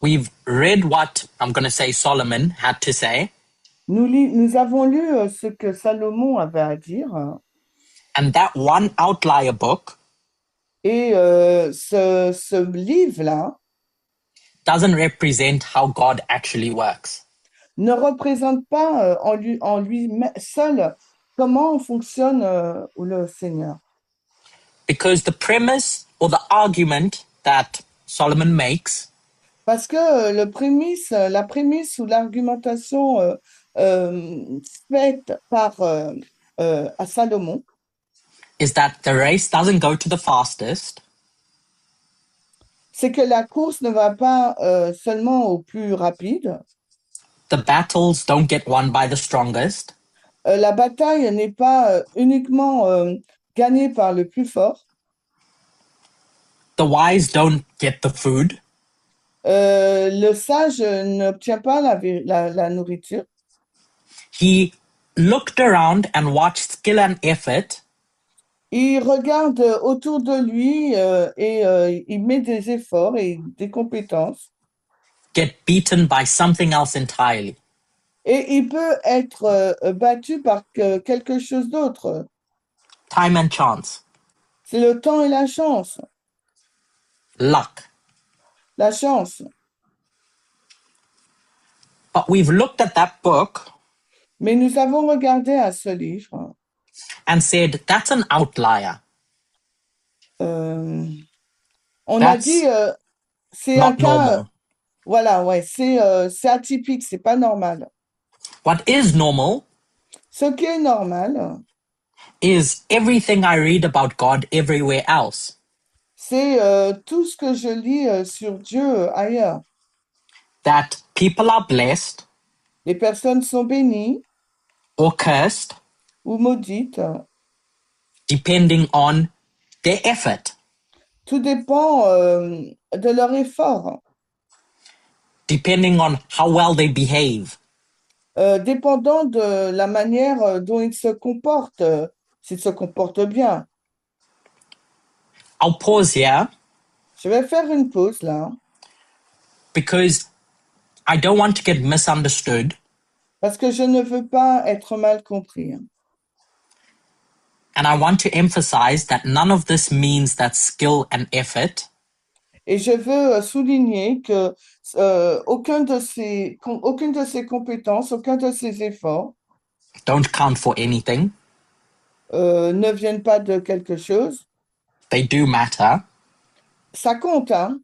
A: we've read what I'm going to say Solomon had to say,
B: nous avons lu ce que Salomon avait à dire,
A: and that one outlier book
B: et ce livre-là
A: doesn't represent how God actually works.
B: ne représente pas en lui seul comment fonctionne le Seigneur.
A: Because the premise or the argument that Solomon makes
B: Parce que la prémisse ou l'argumentation faite par à Salomon,
A: is that the race doesn't go to the fastest,
B: c'est que la course ne va pas seulement au plus rapide.
A: the battles don't get won by the strongest,
B: La bataille n'est pas uniquement gagnée par le plus fort.
A: the wise don't get the food,
B: Le sage n'obtient pas la nourriture.
A: he looked around and watched skill and effort
B: Il regarde autour de lui et il met des efforts et des compétences.
A: get beaten by something else entirely.
B: Et il peut être battu par quelque chose d'autre.
A: Time and chance,
B: C'est le temps et la chance.
A: luck.
B: La chance.
A: But we've looked at that book
B: Mais nous avons regardé à ce livre.
A: and said, that's an outlier.
B: On a
A: That's
B: dit, c'est un
A: not
B: cas,
A: normal.
B: voilà, ouais, c'est atypique, c'est pas normal.
A: What is normal
B: Ce qui est normal,
A: is everything I read about God everywhere else.
B: c'est tout ce que je lis sur Dieu ailleurs.
A: That people are blessed
B: Les personnes sont bénies
A: or cursed
B: ou maudite.
A: depending on their effort,
B: Tout dépend de leur effort,
A: depending on how well they behave.
B: dépendant de la manière dont ils se comportent, s'ils se comportent bien.
A: I'll pause here
B: Je vais faire une pause là,
A: because I don't want to get misunderstood,
B: parce que je ne veux pas être mal compris.
A: and I want to emphasize that none of this means that skill and effort
B: Et je veux souligner que aucune de ces compétences, aucun de ces efforts
A: don't count for anything.
B: ne viennent pas de quelque chose.
A: They do matter.
B: Ça compte, hein?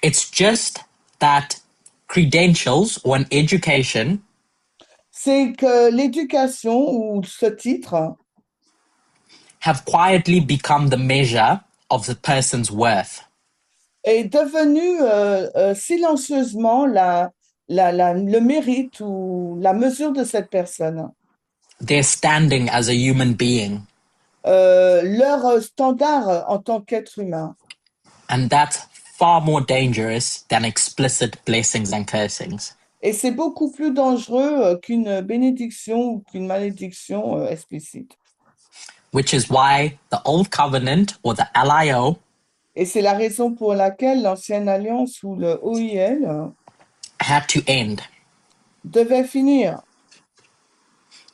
A: It's just that credentials or an education
B: C'est que l'éducation ou ce titre
A: have quietly become the measure of the person's worth.
B: est devenu silencieusement le mérite ou la mesure de cette personne,
A: Their standing as a human being.
B: leur standard en tant qu'être humain.
A: And that's far more dangerous than explicit blessings and cursings.
B: Et c'est beaucoup plus dangereux qu'une bénédiction ou qu'une malédiction explicite.
A: Which is why the Old Covenant or the LIO
B: Et c'est la raison pour laquelle l'Ancienne Alliance ou le OIL
A: had to end.
B: devait finir.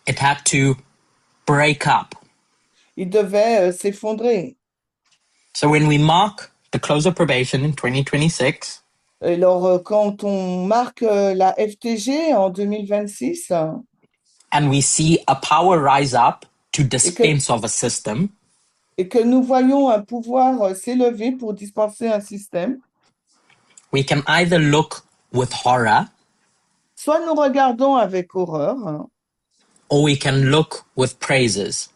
A: It had to break up.
B: Il devait s'effondrer.
A: So when we mark the close of probation in 2026,
B: Alors, quand on marque la FTG en 2026
A: and we see a power rise up to dispense of a system,
B: et que nous voyons un pouvoir s'élever pour dispenser un système,
A: we can either look with horror
B: soit nous regardons avec horreur
A: or we can look with praises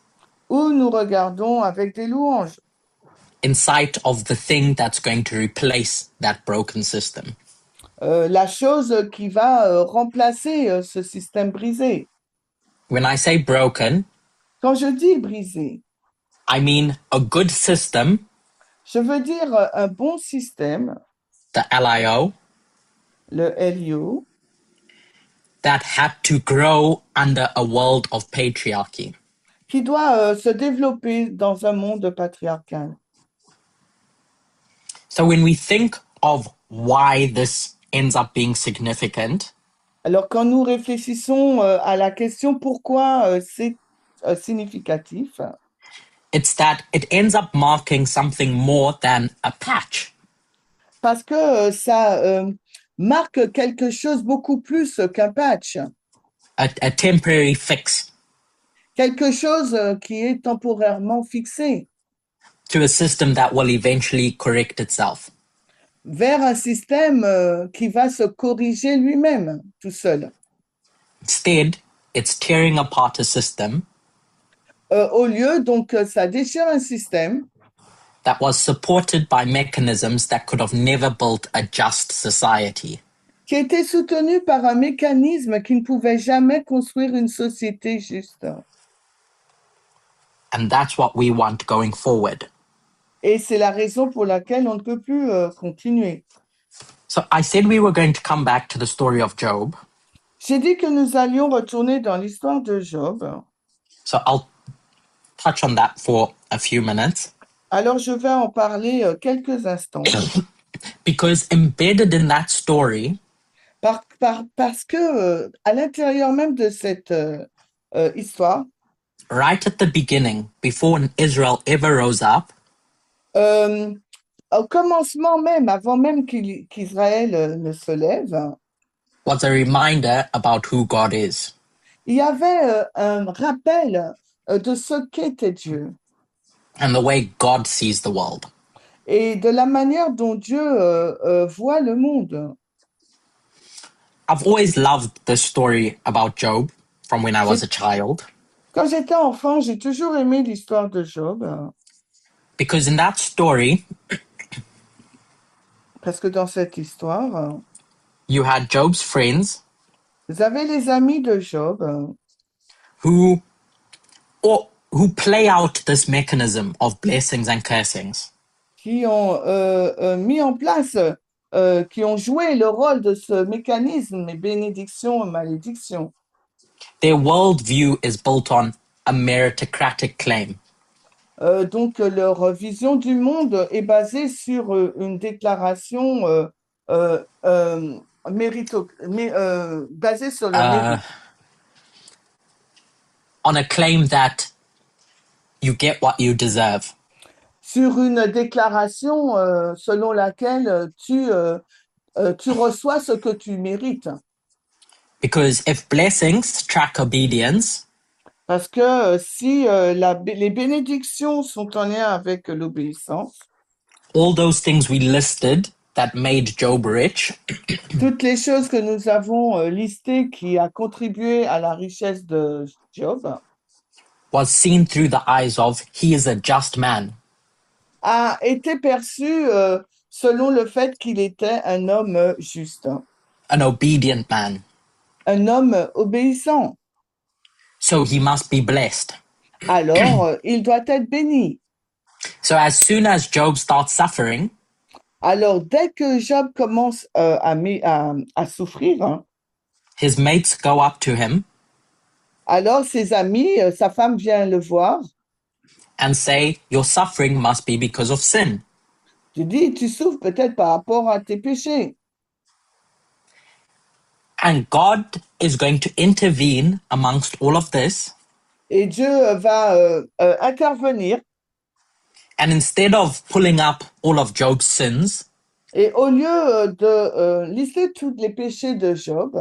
B: ou nous regardons avec des louanges
A: in sight of the thing that's going to replace that broken system.
B: la chose qui va remplacer ce système brisé.
A: When I say broken,
B: Quand je dis brisé,
A: I mean a good system,
B: je veux dire un bon système,
A: the LIO,
B: le LIO,
A: that had to grow under a world of patriarchy.
B: qui doit se développer dans un monde patriarcal.
A: So when we think of why this ends up being significant,
B: Alors, quand nous réfléchissons à la question pourquoi c'est significatif,
A: it's that it ends up marking something more than a patch.
B: parce que ça marque quelque chose beaucoup plus qu'un patch,
A: A temporary fix
B: quelque chose qui est temporairement fixé
A: to a system that will eventually correct itself.
B: vers un système qui va se corriger lui-même tout seul.
A: Instead, it's tearing apart a system
B: Au lieu, donc, ça déchire un système
A: that was supported by mechanisms that could have never built a just society.
B: qui était soutenu par un mécanisme qui ne pouvait jamais construire une société juste.
A: And that's what we want going forward.
B: Et c'est la raison pour laquelle on ne peut plus continuer.
A: So I said we were going to come back to the story of Job.
B: J'ai dit que nous allions retourner dans l'histoire de Job.
A: So I'll touch on that for a few minutes.
B: Alors, je vais en parler quelques instants.
A: Because embedded in that story
B: Parce que à l'intérieur même de cette histoire,
A: right at the beginning, before Israel ever rose up,
B: au commencement même, avant même qu'Israël ne se lève,
A: was a reminder about who God is.
B: il y avait un rappel de ce qu'était Dieu
A: And the way God sees the world.
B: et de la manière dont Dieu voit le monde.
A: I've always loved this story about Job from when I was a child.
B: Quand j'étais enfant, j'ai toujours aimé l'histoire de Job,
A: Because in that story,
B: parce que dans cette histoire,
A: you had Job's friends
B: vous avez les amis de Job
A: who or who play out this mechanism of blessings and cursings.
B: qui ont mis en place, qui ont joué le rôle de ce mécanisme, et bénédiction et malédiction.
A: Their worldview is built on a meritocratic claim.
B: Donc, leur vision du monde est basée sur une déclaration basée sur le mérite,
A: On a claim that you get what you deserve.
B: sur une déclaration selon laquelle tu reçois ce que tu mérites.
A: Because if blessings track obedience,
B: Parce que si les bénédictions sont en lien avec l'obéissance,
A: all those things we listed that made Job rich
B: toutes les choses que nous avons listées qui a contribué à la richesse de Job
A: was seen through the eyes of he is a just man.
B: a été perçues selon le fait qu'il était un homme juste,
A: An obedient man.
B: un homme obéissant.
A: So he must be blessed.
B: Alors, il doit être béni.
A: So as soon as Job starts suffering,
B: Alors, dès que Job commence à souffrir, hein,
A: his mates go up to him
B: alors ses amis, sa femme vient le voir.
A: and say, your suffering must be because of sin.
B: Je dis, tu souffres peut-être par rapport à tes péchés.
A: And God is going to intervene amongst all of this.
B: Et Dieu va intervenir.
A: And instead of pulling up all of Job's sins,
B: Et au lieu de lister tous les péchés de Job,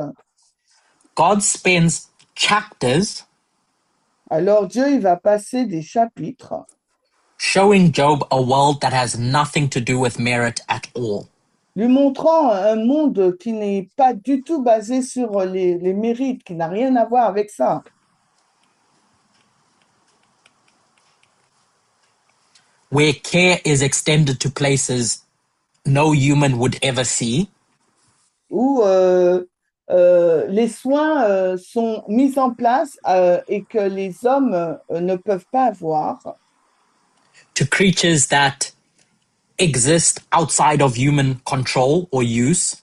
A: God spends chapters
B: alors Dieu il va passer des chapitres
A: showing Job a world that has nothing to do with merit at all.
B: lui montrant un monde qui n'est pas du tout basé sur les mérites, qui n'a rien à voir avec ça.
A: Where care is extended to places no human would ever see,
B: Où les soins sont mis en place et que les hommes ne peuvent pas voir,
A: to creatures that exist outside of human control or use,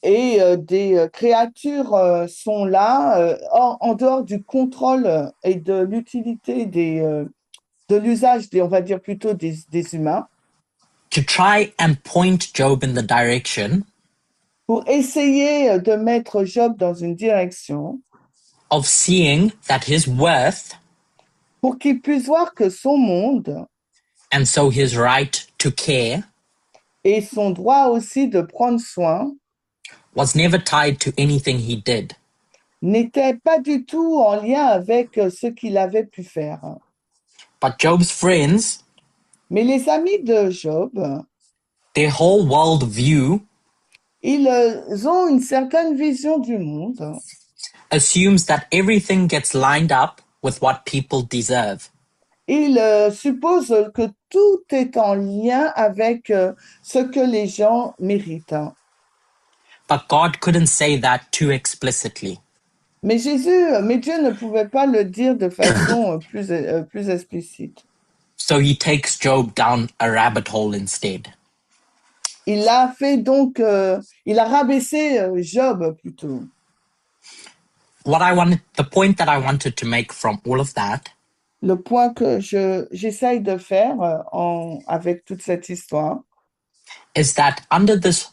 B: et des créatures sont là en dehors du contrôle et de l'utilité de l'usage on va dire plutôt des humains,
A: to try and point Job in the direction
B: pour essayer de mettre Job dans une direction,
A: of seeing that his worth
B: pour qu'il puisse voir que son monde
A: and so his right to care
B: et son droit aussi de prendre soin
A: was never tied to anything he did,
B: n'était pas du tout en lien avec ce qu'il avait pu faire.
A: but Job's friends,
B: Mais les amis de Job,
A: their whole world view
B: ils ont une certaine vision du monde
A: assumes that everything gets lined up with what people deserve.
B: il suppose que tout est en lien avec ce que les gens méritent.
A: But God couldn't say that too explicitly.
B: Mais Dieu ne pouvait pas le dire de façon plus explicite.
A: So he takes Job down a rabbit hole instead.
B: Il a fait donc, il a rabaissé Job plutôt.
A: The point that I wanted to make from all of that
B: Le point que j'essaye de faire avec toute cette histoire,
A: is that under this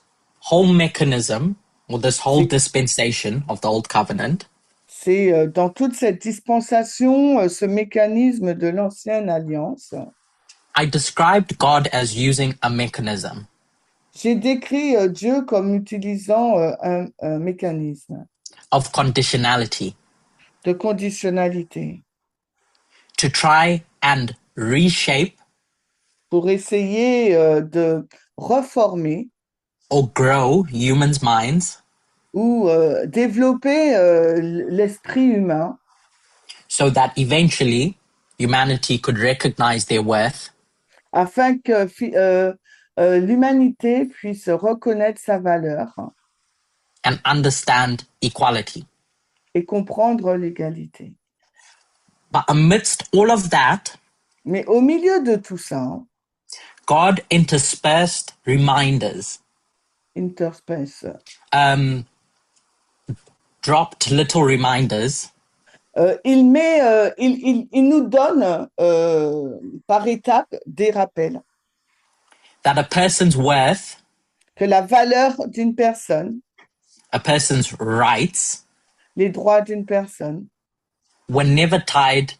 A: whole mechanism or this whole
B: C'est-
A: dispensation of the old covenant,
B: c'est dans toute cette dispensation, ce mécanisme de l'ancienne alliance,
A: I described God as using a mechanism.
B: j'ai décrit Dieu comme utilisant un mécanisme
A: Of conditionality
B: de conditionnalité
A: to try and reshape
B: pour essayer de reformer
A: or grow humans' minds
B: ou développer l'esprit humain
A: so that eventually humanity could recognize their worth
B: afin que l'humanité puisse reconnaître sa valeur
A: and understand equality.
B: et comprendre l'égalité.
A: But amidst all of that,
B: Mais au milieu de tout ça,
A: God interspersed reminders,
B: interspace,
A: dropped little reminders
B: il nous donne par étapes des rappels
A: that a person's worth,
B: que la valeur d'une personne,
A: a person's rights,
B: les droits d'une personne,
A: were never tied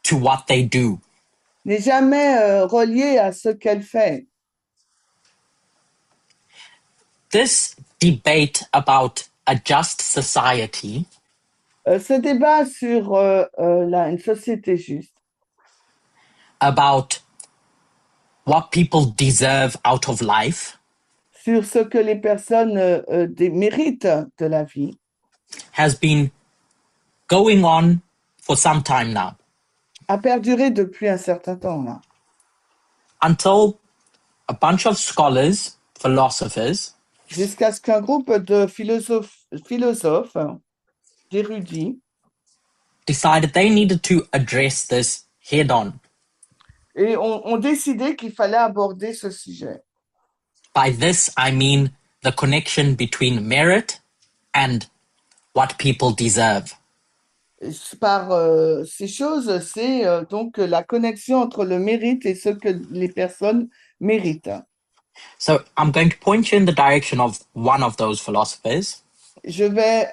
A: to what they do.
B: n'est jamais relié à ce qu'elle fait.
A: This debate about a just society
B: Ce débat sur une société juste,
A: about what people deserve out of life
B: sur ce que les personnes méritent de la vie,
A: has been going on for some time now,
B: a perduré depuis un certain temps là,
A: until a bunch of scholars, philosophers,
B: jusqu'à ce qu'un groupe de philosophes, d'érudits,
A: decided they needed to address this head on.
B: et ont décidé qu'il fallait aborder ce sujet.
A: By this, I mean the connection between merit and what people deserve.
B: Par ces choses, c'est donc la connexion entre le mérite et ce que les personnes méritent.
A: So I'm going to point you in the direction of one of those philosophers.
B: Je vais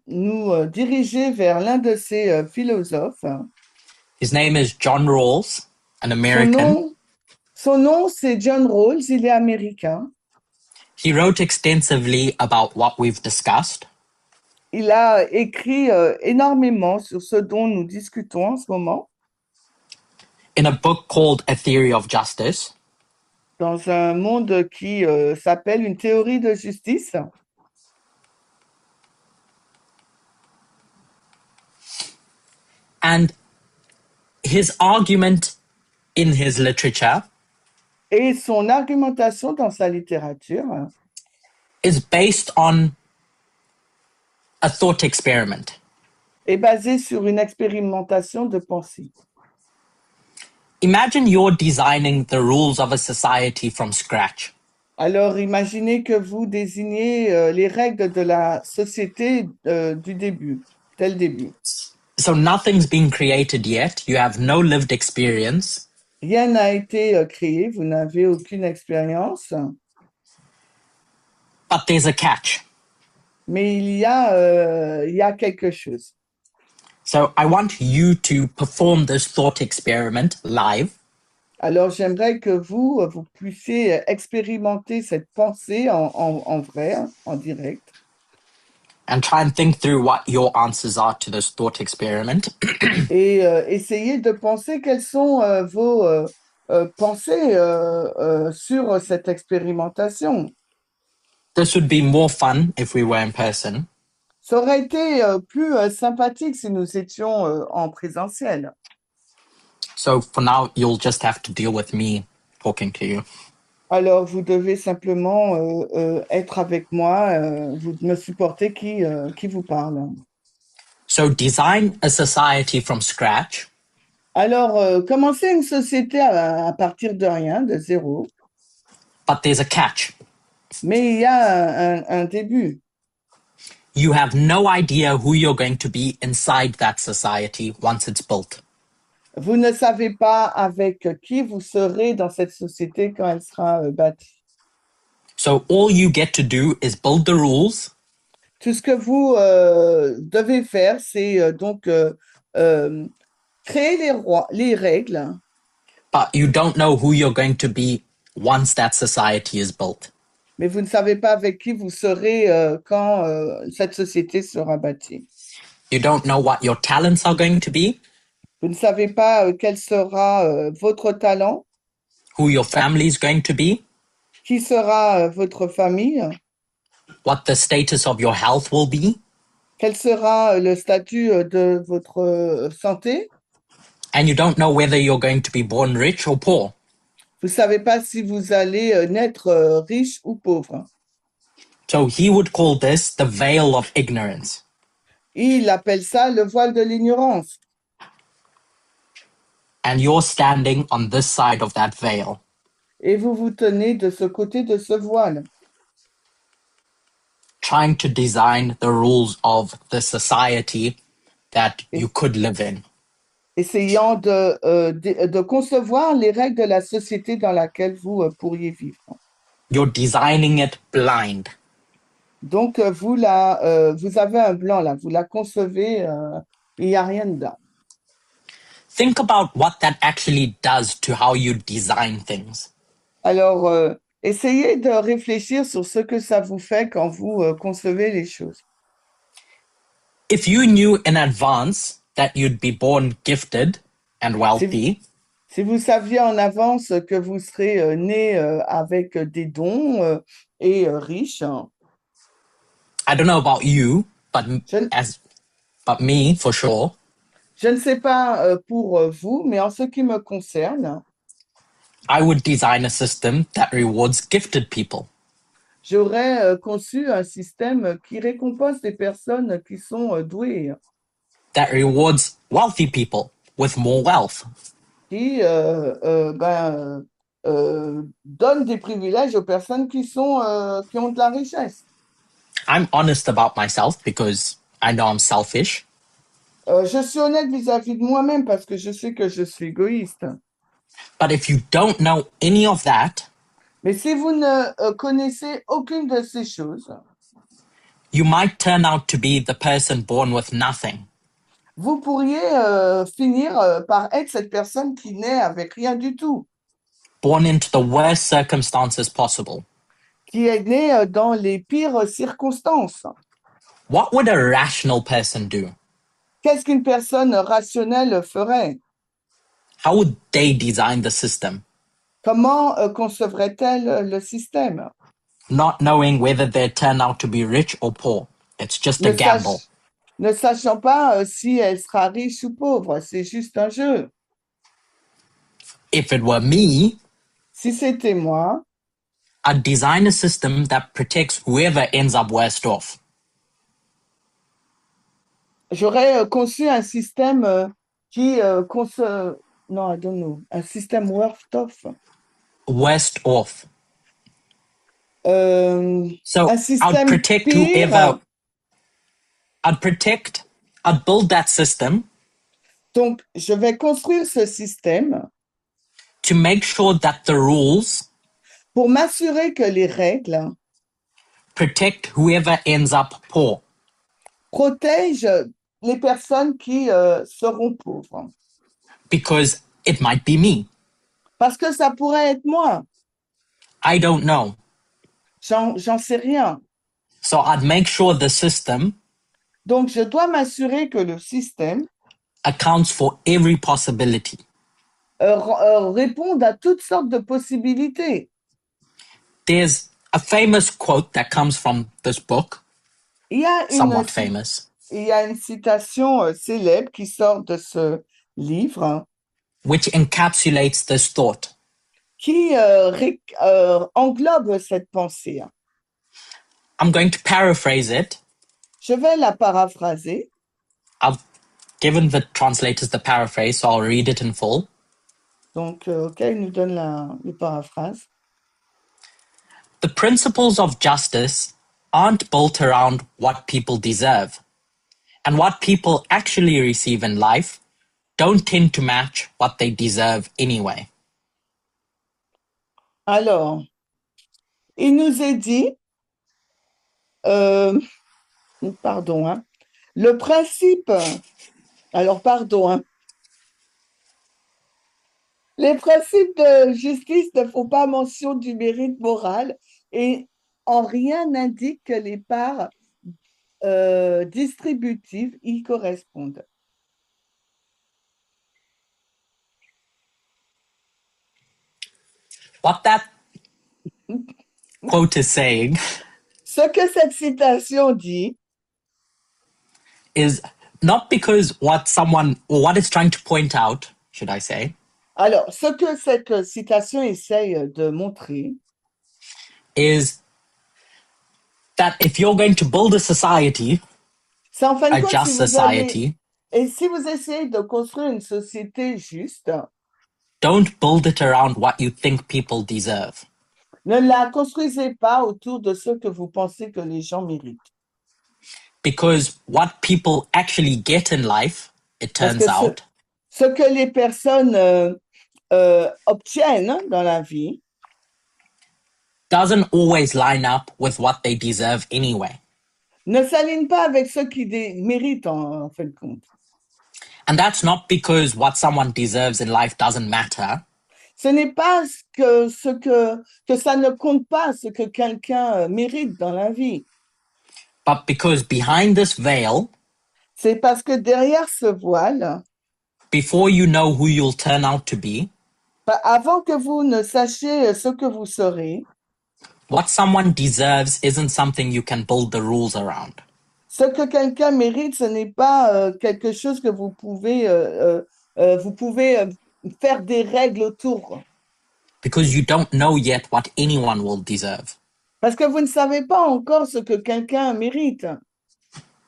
B: nous diriger vers l'un de ces philosophes.
A: His name is John Rawls, an American.
B: Son nom, c'est John Rawls, il est américain.
A: He wrote extensively about what we've discussed.
B: Il a écrit énormément sur ce dont nous discutons en ce moment
A: In a book called A Theory of Justice.
B: dans un monde qui s'appelle Une théorie de justice.
A: And his argument in his literature
B: Et son argumentation dans sa littérature
A: is based on a thought experiment.
B: est basée sur une expérimentation de pensée.
A: Imagine you're designing the rules of a society from scratch.
B: Alors, imaginez que vous désignez les règles de la société du début, dès le début.
A: So nothing's been created yet. You have no lived experience.
B: Rien n'a été créé, vous n'avez aucune expérience,
A: But there's a catch.
B: mais il y a quelque chose.
A: So I want you to perform this thought experiment live.
B: Alors, j'aimerais que vous puissiez expérimenter cette pensée en vrai, en direct,
A: And try and think through what your answers are to this thought experiment.
B: et essayer de penser quelles sont vos pensées sur cette expérimentation.
A: This would be more fun if we were in person.
B: Ça aurait été plus sympathique si nous étions en présentiel.
A: So for now, you'll just have to deal with me talking to you.
B: Alors, vous devez simplement être avec moi, vous me supporter qui vous parle.
A: So design a society from scratch,
B: Alors, commencez une société à partir de rien, de zéro,
A: but there's a catch.
B: mais il y a un début.
A: You have no idea who you're going to be inside that society once it's built.
B: Vous ne savez pas avec qui vous serez dans cette société quand elle sera bâtie.
A: So all you get to do is build the rules,
B: Tout ce que vous devez faire, c'est donc créer les règles,
A: but you don't know who you're going to be once that society is built.
B: mais vous ne savez pas avec qui vous serez quand cette société sera bâtie.
A: You don't know what your talents are going to be,
B: Vous ne savez pas quel sera votre talent,
A: who your family is going to be,
B: qui sera votre famille,
A: what the status of your health will be,
B: quel sera le statut de votre santé.
A: and you don't know whether you're going to be born rich or poor.
B: Vous ne savez pas si vous allez naître riche ou pauvre.
A: So he would call this the veil of ignorance.
B: Il appelle ça le voile de l'ignorance.
A: and you're standing on this side of that veil.
B: Et vous vous tenez de ce côté de ce voile,
A: Trying to design the rules of the society that you could live in.
B: essayant de concevoir les règles de la société dans laquelle vous pourriez vivre.
A: You're designing it blind.
B: Donc, vous avez un blanc là, vous la concevez, il n'y a rien dedans.
A: Think about what that actually does to how you design things.
B: Alors, essayez de réfléchir sur ce que ça vous fait quand vous concevez les choses.
A: If you knew in advance that you'd be born gifted and wealthy,
B: Si vous saviez en avance que vous serez né avec des dons et riche,
A: I don't know about you, but
B: je,
A: but me for sure,
B: je ne sais pas pour vous, mais en ce qui me concerne,
A: I would design a system that rewards gifted people.
B: j'aurais conçu un système qui récompense les personnes qui sont douées,
A: That rewards wealthy people with more wealth.
B: qui donne des privilèges aux personnes qui ont de la richesse.
A: I'm honest about myself because I know I'm selfish.
B: Je suis honnête vis-à-vis de moi-même parce que je sais que je suis égoïste.
A: But if you don't know any of that,
B: Mais si vous ne connaissez aucune de ces choses,
A: you might turn out to be the person born with nothing.
B: vous pourriez finir par être cette personne qui naît avec rien du tout,
A: Born into the worst circumstances possible.
B: qui est née dans les pires circonstances.
A: What would a rational person do?
B: Qu'est-ce qu'une personne rationnelle ferait?
A: How would they design the system?
B: Comment concevrait-elle le système?
A: Not knowing whether they'd turn out to be rich or poor. It's just a gamble.
B: Ne sachant pas si elle sera riche ou pauvre, c'est juste un jeu.
A: If it were me,
B: Si c'était moi,
A: I'd design a system that protects whoever ends up worst off.
B: j'aurais conçu un système qui non, I don't know, un système worst off.
A: Worst off. So
B: un système
A: I'd protect
B: pire.
A: whoever. I'd build that system.
B: Donc, je vais construire ce système
A: to make sure that the rules
B: pour m'assurer que les règles
A: protect whoever ends up poor.
B: Protègent les personnes qui seront pauvres.
A: Because it might be me.
B: Parce que ça pourrait être moi.
A: I don't know.
B: J'en sais rien.
A: So I'd make sure the system
B: Donc, je dois m'assurer que le système
A: accounts for every possibility.
B: Réponde à toutes sortes de possibilités.
A: There's a famous quote that comes from this book. Somewhat famous.
B: Il y a une citation célèbre qui sort de ce livre.
A: Which encapsulates this thought.
B: Qui englobe cette pensée.
A: I'm going to paraphrase it.
B: Je vais la paraphraser.
A: I've given the translators the paraphrase, so I'll read it in full.
B: Donc, il nous donne la paraphrase.
A: The principles of justice aren't built around what people deserve. And what people actually receive in life don't tend to match what they deserve anyway.
B: Alors, il nous est dit, pardon, hein, le principe, alors pardon, hein, les principes de justice ne font pas mention du mérite moral et en rien n'indiquent que les parts distributives y correspondent.
A: What that quote is saying
B: Ce que cette citation dit
A: is not because what it's trying to point out, should I say,
B: alors, ce que cette citation essaye de montrer
A: is that if you're going to build a society,
B: c'est en fin de
A: a
B: compte,
A: just society,
B: Et si vous essayez de construire une société juste,
A: don't build it around what you think people deserve.
B: ne la construisez pas autour de ce que vous pensez que les gens méritent.
A: Because what people actually get in life, it
B: Parce
A: turns
B: que
A: out,
B: ce que les personnes obtiennent dans la vie
A: doesn't always line up with what they deserve anyway.
B: ne s'aligne pas avec ce qu'ils méritent en fin de compte.
A: And that's not because what someone deserves in life doesn't matter.
B: Ce n'est pas que ça ne compte pas ce que quelqu'un mérite dans la vie.
A: But because behind this veil,
B: C'est parce que derrière ce voile,
A: before you know who you'll turn out to be,
B: avant que vous ne sachiez ce que vous serez,
A: what someone deserves isn't something you can build the rules around.
B: ce que quelqu'un mérite, ce n'est pas quelque chose que vous pouvez faire des règles autour.
A: Because you don't know yet what anyone will deserve.
B: Parce que vous ne savez pas encore ce que quelqu'un mérite.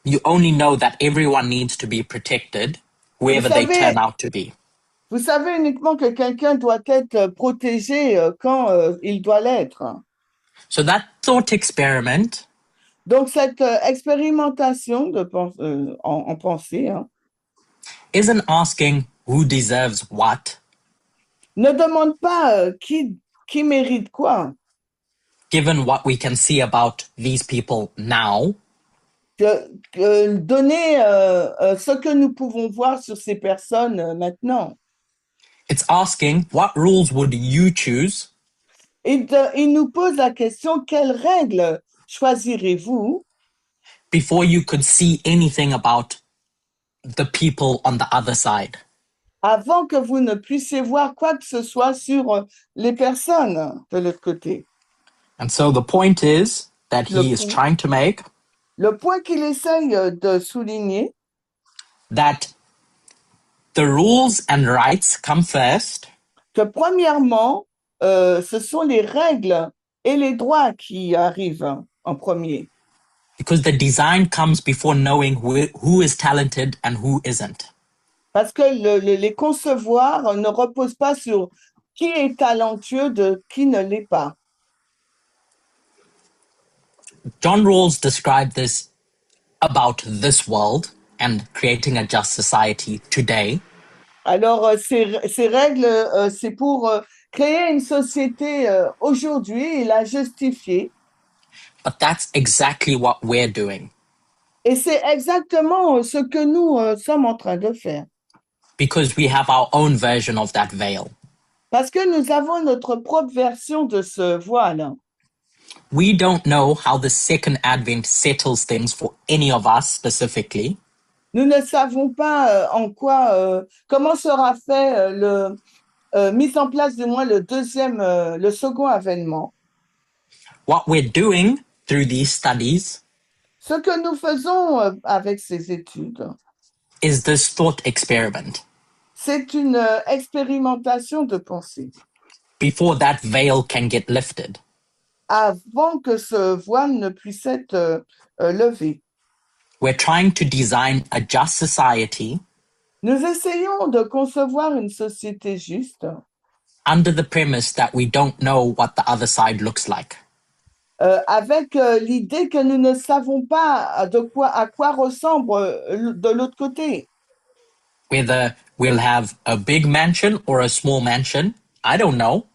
A: You only know that everyone needs to be protected,
B: Vous
A: whoever they turn
B: savez,
A: out to be.
B: vous savez uniquement que quelqu'un doit être protégé quand il doit l'être.
A: So that thought experiment
B: Donc, cette expérimentation en pensée
A: isn't asking who deserves what,
B: ne demande pas qui mérite quoi.
A: given what we can see about these people now,
B: Donner ce que nous pouvons voir sur ces personnes maintenant.
A: it's asking what rules would you choose
B: Il nous pose la question, quelles règles choisirez-vous
A: before you could see anything about the people on the other side?
B: avant que vous ne puissiez voir quoi que ce soit sur les personnes de l'autre côté.
A: And so the point is that
B: Le
A: he is
B: point-
A: trying to make
B: Le point qu'il essaye de souligner,
A: that the rules and rights come first,
B: que premièrement, ce sont les règles et les droits qui arrivent en premier.
A: because the design comes before knowing who is talented and who isn't.
B: Parce que les concevoir ne reposent pas sur qui est talentueux de qui ne l'est pas.
A: John Rawls described this about this world and creating a just society today.
B: Alors, ces règles, c'est pour créer une société aujourd'hui et la justifier.
A: But that's exactly what we're doing,
B: Et c'est exactement ce que nous sommes en train de faire.
A: because we have our own version of that veil.
B: Parce que nous avons notre propre version de ce voile.
A: We don't know how the second advent settles things for any of us specifically,
B: Nous ne savons pas comment sera fait mise en place du moins le second avènement.
A: what we're doing through these studies
B: Ce que nous faisons avec ces études,
A: is this thought experiment
B: c'est une expérimentation de pensée
A: before that veil can get lifted.
B: avant que ce voile ne puisse être levé.
A: We're trying to design a just society
B: Nous essayons de concevoir une société juste
A: under the premise that we don't know what the other side looks like.
B: avec l'idée que nous ne savons pas à quoi ressemble de l'autre côté.
A: Whether we'll have a big mansion or a small mansion, I don't know.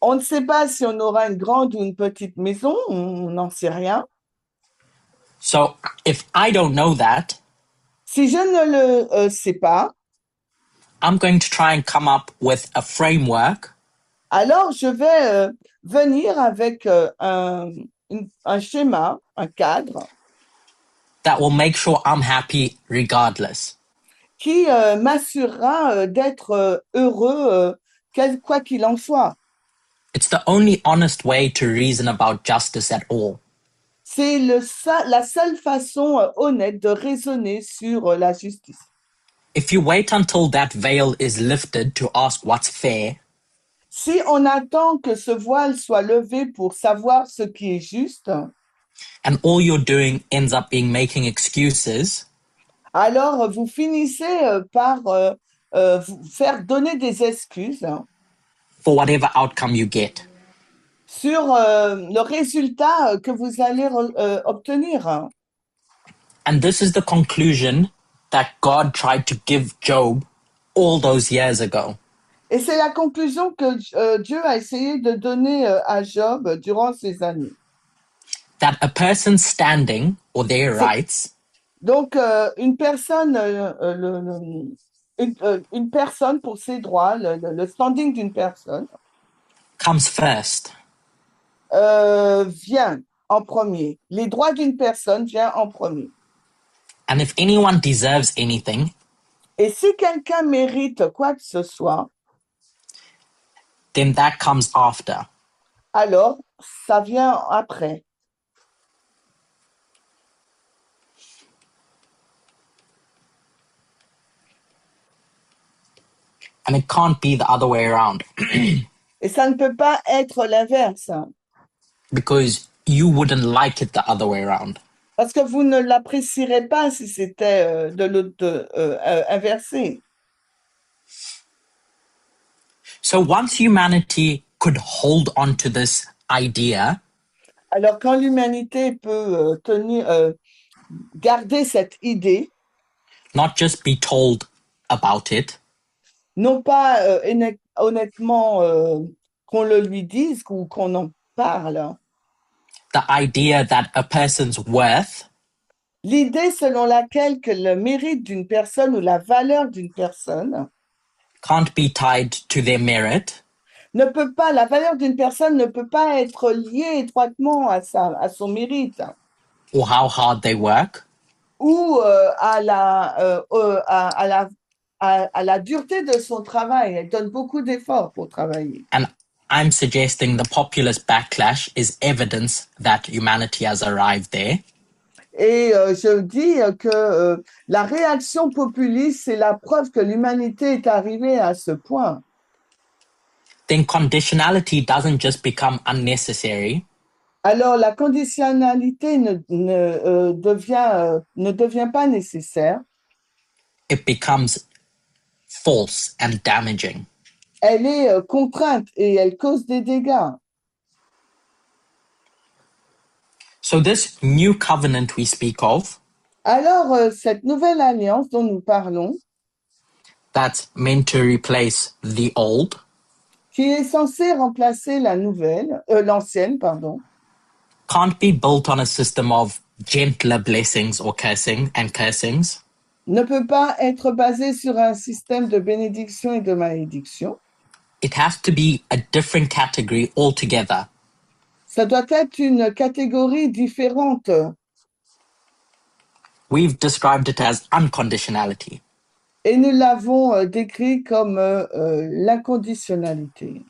B: On ne sait pas si on aura une grande ou une petite maison, on n'en sait rien.
A: So if I don't know that,
B: Si je ne le sais pas,
A: I'm going to try and come up with a framework
B: alors je vais venir avec un schéma, un cadre,
A: that will make sure I'm happy regardless.
B: qui m'assurera d'être heureux, quoi qu'il en soit.
A: It's the only honest way to reason about justice at all.
B: C'est la seule façon honnête de raisonner sur la justice.
A: If you wait until that veil is lifted to ask what's fair,
B: Si on attend que ce voile soit levé pour savoir ce qui est juste,
A: and all you're doing ends up being making excuses,
B: alors vous finissez par vous faire donner des excuses
A: for whatever outcome you get.
B: sur le résultat que vous allez obtenir.
A: And this is the conclusion that God tried to give Job all those years ago.
B: Et c'est la conclusion que Dieu a essayé de donner à Job durant ces années.
A: That a person standing or their
B: C'est
A: rights
B: donc une personne, une personne pour ses droits, le standing d'une personne
A: comes first.
B: vient en premier. Les droits d'une personne viennent en premier.
A: And if anyone deserves anything,
B: Et si quelqu'un mérite quoi que ce soit,
A: then that comes after.
B: alors ça vient après.
A: And it can't be the other way around
B: Et ça ne peut pas être l'inverse,
A: because you wouldn't like it the other way around.
B: parce que vous ne l'apprécierez pas si c'était inversé.
A: So once humanity could hold on to this idea,
B: Alors quand l'humanité peut garder cette idée,
A: not just be told about it,
B: non pas honnêtement qu'on le lui dise ou qu'on en parle,
A: the idea that a person's worth
B: l'idée selon laquelle que le mérite d'une personne ou la valeur d'une personne
A: can't be tied to their merit,
B: ne peut pas, la valeur d'une personne ne peut pas être liée étroitement à son mérite
A: or how hard they work,
B: ou à la dureté de son travail. Elle donne beaucoup d'efforts pour travailler.
A: and I'm suggesting the populist backlash is evidence that humanity has arrived there.
B: Et je dis que la réaction populiste, c'est la preuve que l'humanité est arrivée à ce point.
A: Then conditionality doesn't just become unnecessary,
B: Alors, la conditionnalité ne devient pas nécessaire.
A: it becomes false and damaging.
B: Elle est contrainte et elle cause des dégâts.
A: So this new covenant we speak of,
B: Alors, cette nouvelle alliance dont nous parlons,
A: that's meant to replace the old,
B: qui est censée remplacer l'ancienne, pardon,
A: can't be built on a system of gentler blessings or cursings.
B: ne peut pas être basée sur un système de bénédiction et de malédiction.
A: It has to be a different category altogether.
B: Ça doit être une catégorie différente.
A: We've described it as unconditionality.
B: Et nous l'avons décrit comme l'inconditionnalité.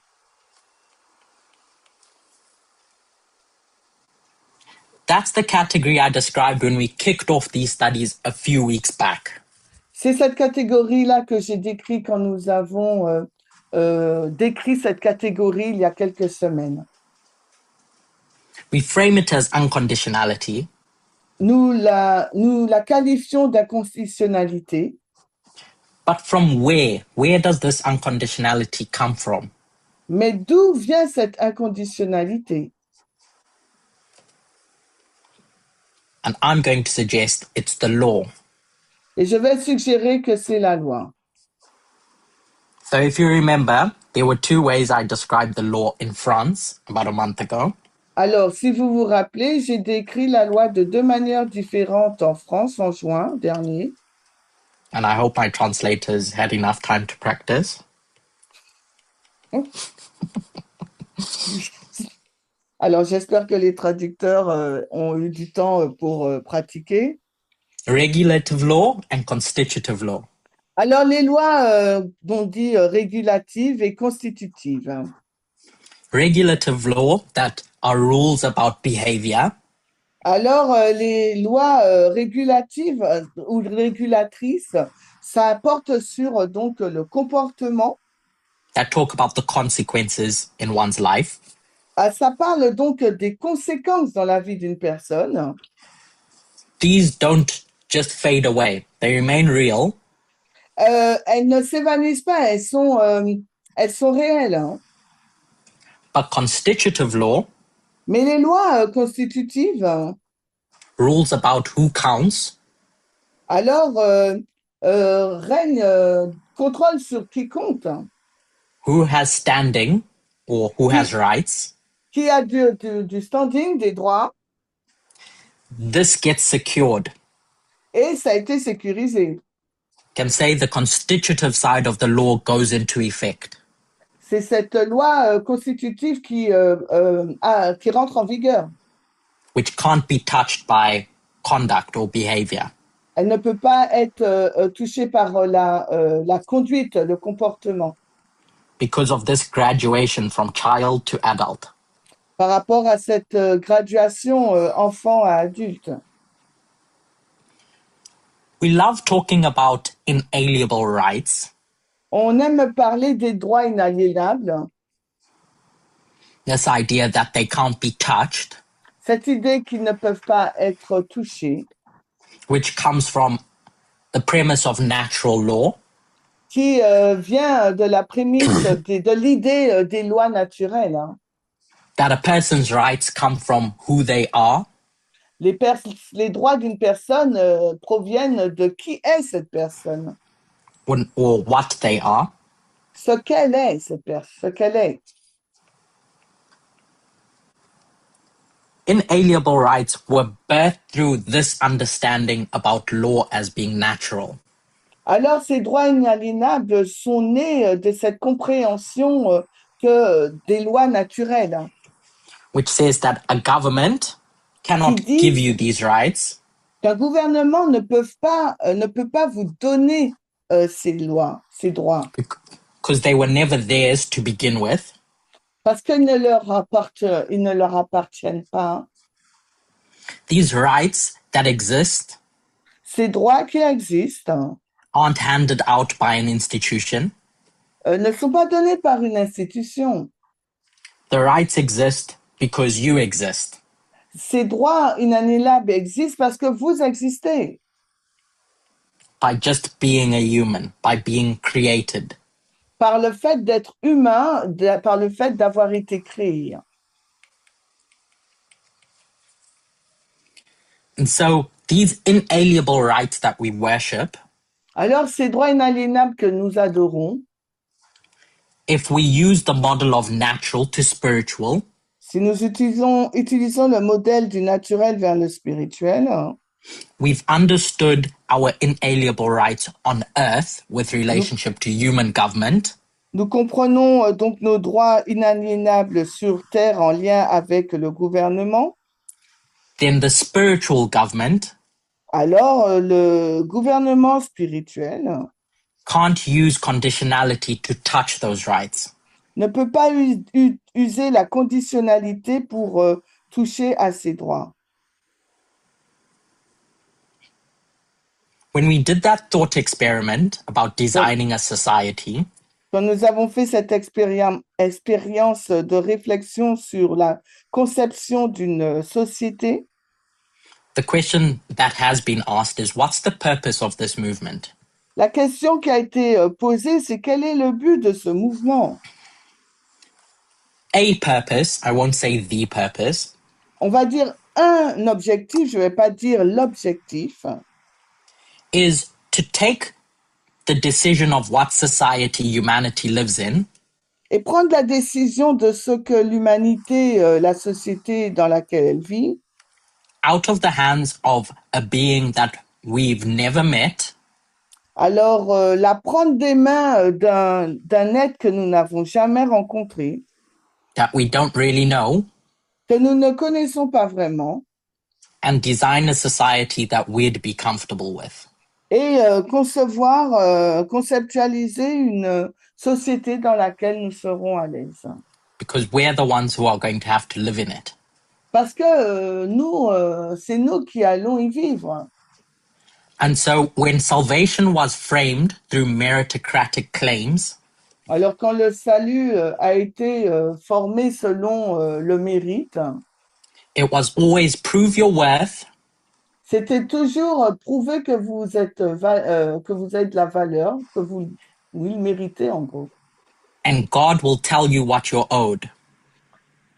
A: That's the category I described when we kicked off these studies a few weeks back.
B: C'est cette catégorie-là que j'ai décrit quand nous avons décrit cette catégorie il y a quelques semaines.
A: We frame it as unconditionality,
B: Nous la qualifions d'inconditionnalité.
A: but from where? Where does this unconditionality come from?
B: Mais d'où vient cette inconditionnalité?
A: And I'm going to suggest it's the law.
B: Et je vais suggérer que c'est la loi.
A: So if you remember, there were two ways I described the law in France about a month ago.
B: Alors, si vous vous rappelez, j'ai décrit la loi de deux manières différentes en France en juin dernier.
A: And I hope my translators had enough time to practice.
B: Alors, j'espère que les traducteurs ont eu du temps pour pratiquer.
A: Regulative law and constitutive law.
B: Alors, les lois, on dit régulatives et constitutives.
A: Regulative law that are rules about behavior.
B: Alors, les lois régulatives ou régulatrices, ça porte sur donc le comportement.
A: That talk about the consequences in one's life.
B: Ça parle donc des conséquences dans la vie d'une personne.
A: These don't just fade away. They remain real,
B: elles ne s'évanouissent pas, elles sont réelles, hein.
A: but constitutive law,
B: Mais les lois constitutives,
A: rules about who counts,
B: alors, règnent, contrôlent sur qui compte, hein.
A: who has standing or who has
B: Qui,
A: rights.
B: qui a du standing, des droits,
A: This gets secured.
B: et ça a été sécurisé.
A: Can say the constitutive side of the law goes into effect.
B: C'est cette loi constitutive qui rentre en vigueur.
A: Which can't be touched by conduct or behavior.
B: Elle ne peut pas être touchée par la conduite, le comportement,
A: Because of this graduation from child to adult.
B: par rapport à cette graduation enfant à adulte.
A: We love talking about inalienable rights.
B: On aime parler des droits inaliénables,
A: This idea that they can't be touched,
B: cette idée qu'ils ne peuvent pas être touchés,
A: which comes from the premise of natural law,
B: qui vient de la prémisse de l'idée des lois naturelles, hein.
A: that a person's rights come from who they are,
B: Les droits d'une personne proviennent de qui est cette personne,
A: or what they are,
B: ce qu'elle est, ce qu'elle est.
A: Inalienable rights were birthed through this understanding about law as being natural.
B: Alors, ces droits inaliénables sont nés de cette compréhension que des lois naturelles, hein,
A: Which says that a government cannot
B: qui
A: give
B: disent
A: you these rights
B: qu'un gouvernement ne peut pas vous donner ces lois, ces droits,
A: because they were never theirs to begin with.
B: parce qu'ils ils ne leur appartiennent pas.
A: These rights that exist
B: Ces droits qui existent
A: aren't handed out by an institution.
B: ne sont pas donnés par une institution.
A: The rights exist because you exist.
B: Ces droits inaliénables existent parce que vous existez,
A: By just being a human, by being created.
B: par le fait d'être humain, par le fait d'avoir été créé.
A: And so these inalienable rights that we worship,
B: Alors, ces droits inaliénables que nous adorons,
A: if we use the model of natural to spiritual,
B: si nous utilisons le modèle du naturel vers le spirituel,
A: we've understood our inalienable rights on earth with relationship to human government.
B: nous comprenons donc nos droits inaliénables sur Terre en lien avec le gouvernement.
A: Then the spiritual government
B: Alors, le gouvernement spirituel
A: can't use conditionality to touch those rights.
B: ne peut pas user la conditionnalité pour toucher à ces droits.
A: When we did that thought experiment about designing a society,
B: Quand nous avons fait cette expérience de réflexion sur la conception d'une société,
A: the question that has been asked is, what's the purpose of this movement?
B: la question qui a été posée, c'est quel est le but de ce mouvement?
A: A purpose, I won't say the purpose,
B: On va dire un objectif, je ne vais pas dire l'objectif,
A: is to take the decision of what society humanity lives in
B: et prendre la décision de ce que l'humanité, la société dans laquelle elle vit,
A: out of the hands of a being that we've never met,
B: alors la prendre des mains d'un être que nous n'avons jamais rencontré,
A: that we don't really know,
B: que nous ne connaissons pas vraiment,
A: and design a society that we'd be comfortable with.
B: et conceptualiser une société dans laquelle nous serons à l'aise.
A: Because we're the ones who are going to have to live in it.
B: Parce que c'est nous qui allons y vivre.
A: And so when salvation was framed through meritocratic claims,
B: Alors quand le salut a été formé selon le mérite,
A: it was always prove your worth
B: C'était toujours prouver que vous êtes, que vous avez de la valeur, que vous le méritez en gros.
A: and God will tell you what you're owed.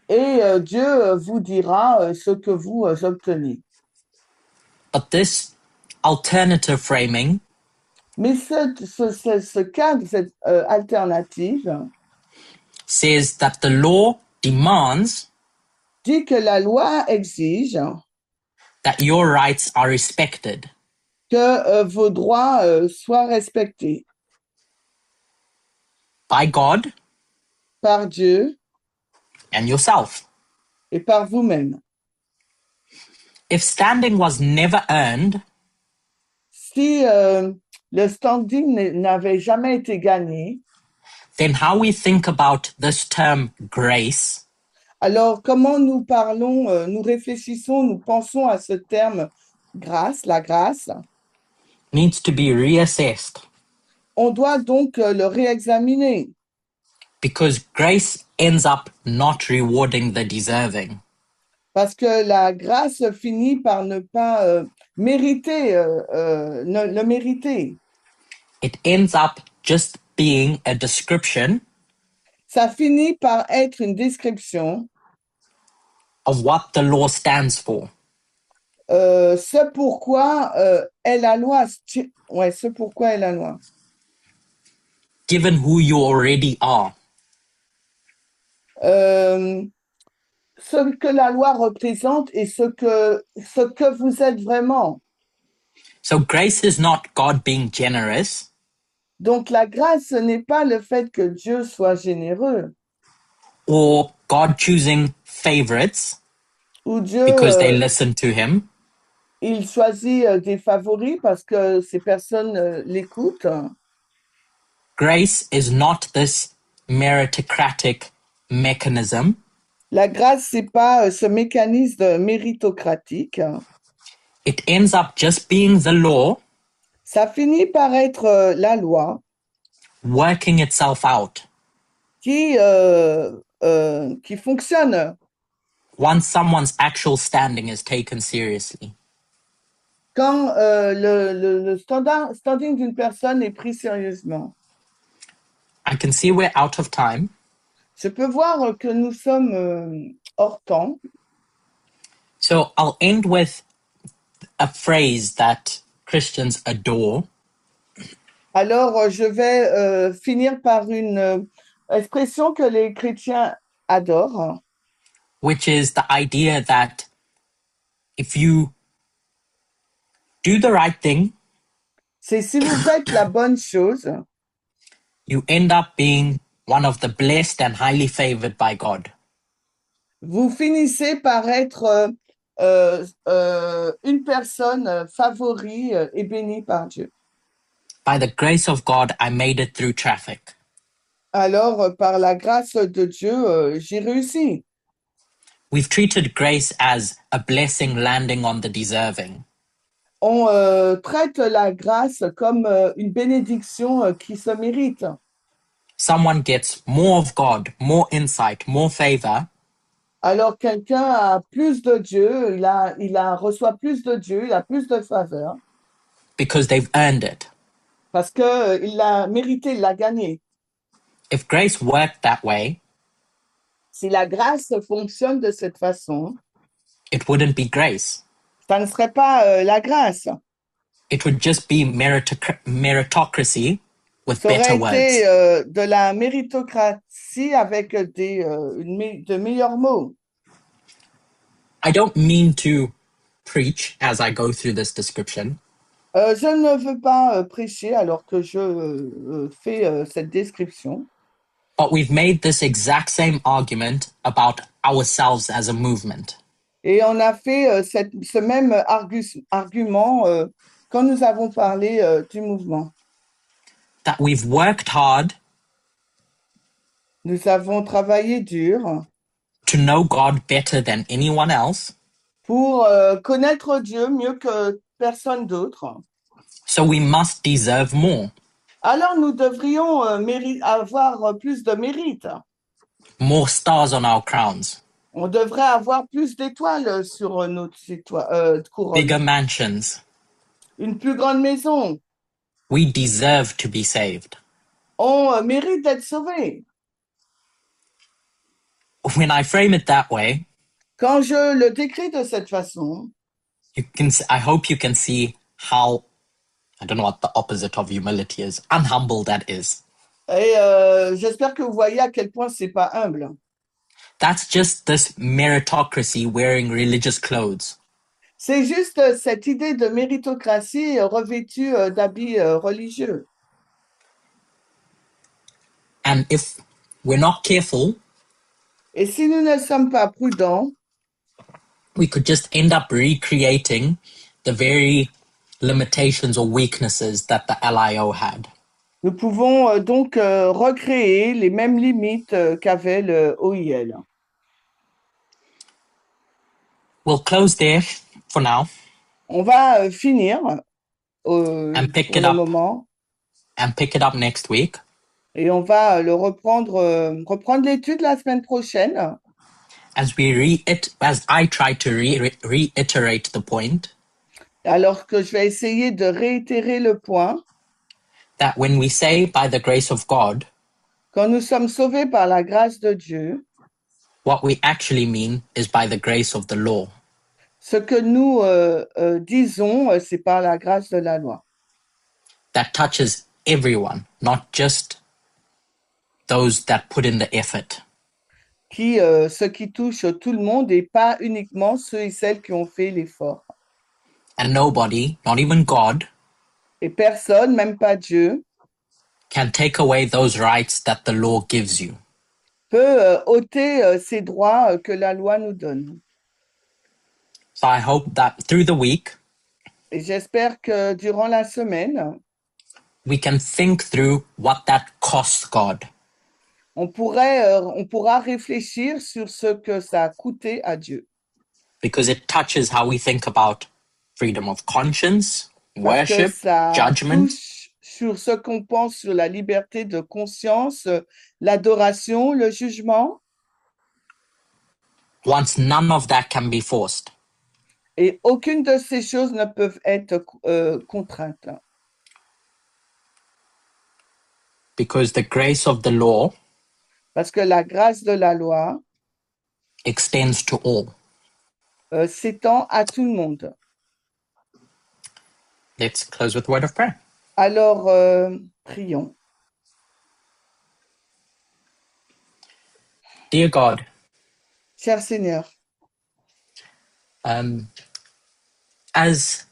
B: Et Dieu vous dira ce que vous obtenez.
A: But this alternative framing
B: Mais ce cadre, cette alternative,
A: says that the law demands
B: dit que la loi exige
A: that your rights are respected.
B: que vos droits soient respectés
A: By God
B: par Dieu
A: and yourself.
B: et par vous-même.
A: If standing was never earned,
B: Si le standing n'avait jamais été gagné,
A: then how we think about this term grace
B: alors comment nous parlons, nous réfléchissons, nous pensons à ce terme grâce, la grâce,
A: needs to be reassessed,
B: on doit donc le réexaminer
A: because grace ends up not rewarding the deserving.
B: parce que la grâce finit par ne pas mériter, le mériter.
A: It ends up just being a description
B: Ça finit par être une description,
A: of what the law stands for.
B: ce pourquoi est la loi. Ouais, ce pourquoi est la loi.
A: Given who you already are.
B: Ce que la loi représente et ce que vous êtes vraiment.
A: So grace is not God being generous
B: Donc la grâce, ce n'est pas le fait que Dieu soit généreux
A: or God choosing favorites
B: ou Dieu
A: because they listen to him.
B: il choisit des favoris parce que ces personnes l'écoutent.
A: Grace is not this meritocratic mechanism.
B: La grâce, c'est pas ce mécanisme méritocratique.
A: It ends up just being the law
B: Ça finit par être la loi
A: working itself out
B: qui fonctionne
A: once someone's actual standing is taken seriously.
B: quand le standing d'une personne est pris sérieusement.
A: I can see we're out of time.
B: Je peux voir que nous sommes hors temps.
A: So I'll end with a phrase that Christians adore,
B: Alors, je vais finir par une expression que les chrétiens adorent,
A: which is the idea that if you do the right thing,
B: c'est si vous faites la bonne chose,
A: you end up being one of the blessed and highly favored by God.
B: vous finissez par être une personne favorie et bénie par Dieu.
A: By the grace of God, I made it through traffic.
B: Alors, par la grâce de Dieu, j'ai réussi.
A: We've treated grace as a blessing landing on the deserving.
B: On traite la grâce comme une bénédiction qui se mérite.
A: Someone gets more of God, more insight, more favor,
B: Alors, quelqu'un a plus de Dieu, reçoit plus de Dieu, il a plus de faveur,
A: because they've earned it.
B: parce qu'il l'a mérité, il l'a gagné.
A: If grace worked that way,
B: Si la grâce fonctionne de cette façon,
A: it wouldn't be grace.
B: ça ne serait pas la grâce.
A: It would just be meritocracy with
B: Ça aurait
A: better
B: été
A: words.
B: de la méritocratie avec de meilleurs mots.
A: I don't mean to preach as I go through this description,
B: Je ne veux pas prêcher alors que je fais cette description,
A: but we've made this exact same argument about ourselves as a movement.
B: et on a fait ce même argument quand nous avons parlé du mouvement.
A: That we've worked hard
B: Nous avons travaillé dur
A: to know God better than anyone else,
B: pour connaître Dieu mieux que personne d'autre.
A: so we must deserve more.
B: Alors nous devrions avoir plus de mérite,
A: More stars on our crowns.
B: On devrait avoir plus d'étoiles sur notre
A: bigger
B: couronne.
A: mansions.
B: Une plus grande maison.
A: We deserve to be saved.
B: On mérite d'être sauvé.
A: When I frame it that way,
B: Quand je le décris de cette façon,
A: I hope you can see how, I don't know what the opposite of humility is, unhumble that is.
B: et j'espère que vous voyez à quel point c'est pas humble.
A: That's just this meritocracy wearing religious clothes.
B: C'est juste cette idée de méritocratie revêtue d'habits religieux.
A: And if we're not careful,
B: Et si nous ne sommes pas prudents,
A: we could just end up recreating the very limitations or weaknesses that the LIO had.
B: nous pouvons donc recréer les mêmes limites qu'avait le OIL.
A: We'll close there for now
B: On va finir
A: and pick
B: pour
A: it
B: le
A: up
B: moment
A: and pick it up next week
B: et on va le reprendre l'étude la semaine prochaine.
A: as I try to reiterate the point
B: Alors que je vais essayer de réitérer le point.
A: that when we say by the grace of God,
B: Quand nous sommes sauvés par la grâce de Dieu,
A: what we actually mean is by the grace of the law.
B: ce que nous disons, c'est par la grâce de la loi.
A: That touches everyone, not just those that put in the effort.
B: Ce qui touche tout le monde et pas uniquement ceux et celles qui ont fait l'effort.
A: And nobody, not even God,
B: Et personne, même pas Dieu,
A: can take away those rights that the law gives you.
B: peut ôter ces droits que la loi nous donne.
A: So I hope that through the week,
B: Et j'espère que durant la semaine,
A: we can think through what that costs God.
B: on pourra réfléchir sur ce que ça a coûté à Dieu.
A: Because it touches how we think about freedom of conscience,
B: Parce que
A: worship,
B: ça
A: judgment.
B: touche sur ce qu'on pense sur la liberté de conscience, l'adoration, le jugement.
A: Once none of that can be forced.
B: Et aucune de ces choses ne peuvent être contraintes.
A: Because the grace of the law
B: Parce que la grâce de la loi
A: extends to all.
B: s'étend à tout le monde.
A: Let's close with a word of prayer.
B: Alors, prions.
A: Dear God,
B: Cher Seigneur,
A: as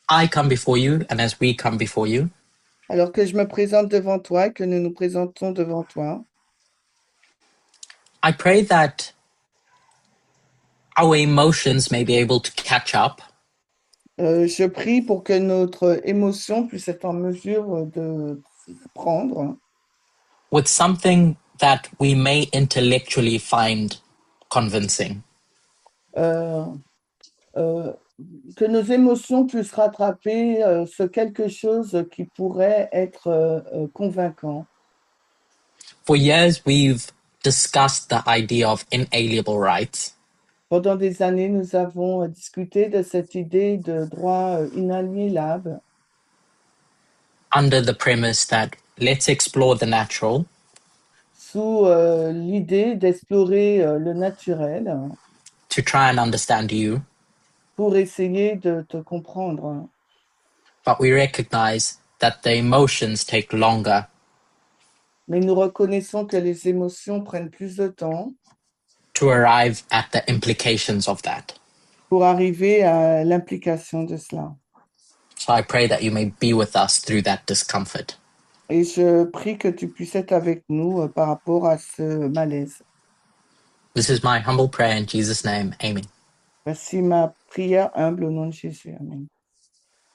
A: I come before you and as we come before you,
B: alors que je me présente devant toi et que nous nous présentons devant toi,
A: I pray that our emotions may be able to catch up
B: je prie pour que notre émotion puisse être en mesure de prendre
A: with something that we may intellectually find convincing.
B: Que nos émotions puissent rattraper ce quelque chose qui pourrait être convaincant.
A: For years, we've discussed the idea of inalienable rights.
B: Pendant des années, nous avons discuté de cette idée de droit inaliénable
A: under the premise that let's explore the natural
B: sous l'idée d'explorer le naturel
A: to try and understand you,
B: pour essayer de te comprendre.
A: but we recognize that the emotions take longer
B: Mais nous reconnaissons que les émotions prennent plus de temps
A: to arrive at the implications of that.
B: pour arriver à l'implication de cela.
A: So I pray that you may be with us through that discomfort.
B: Et je prie que tu puisses être avec nous par rapport à ce malaise.
A: This is my humble prayer in Jesus' name. Amen.
B: Voici ma prière humble au nom de Jésus. Amen.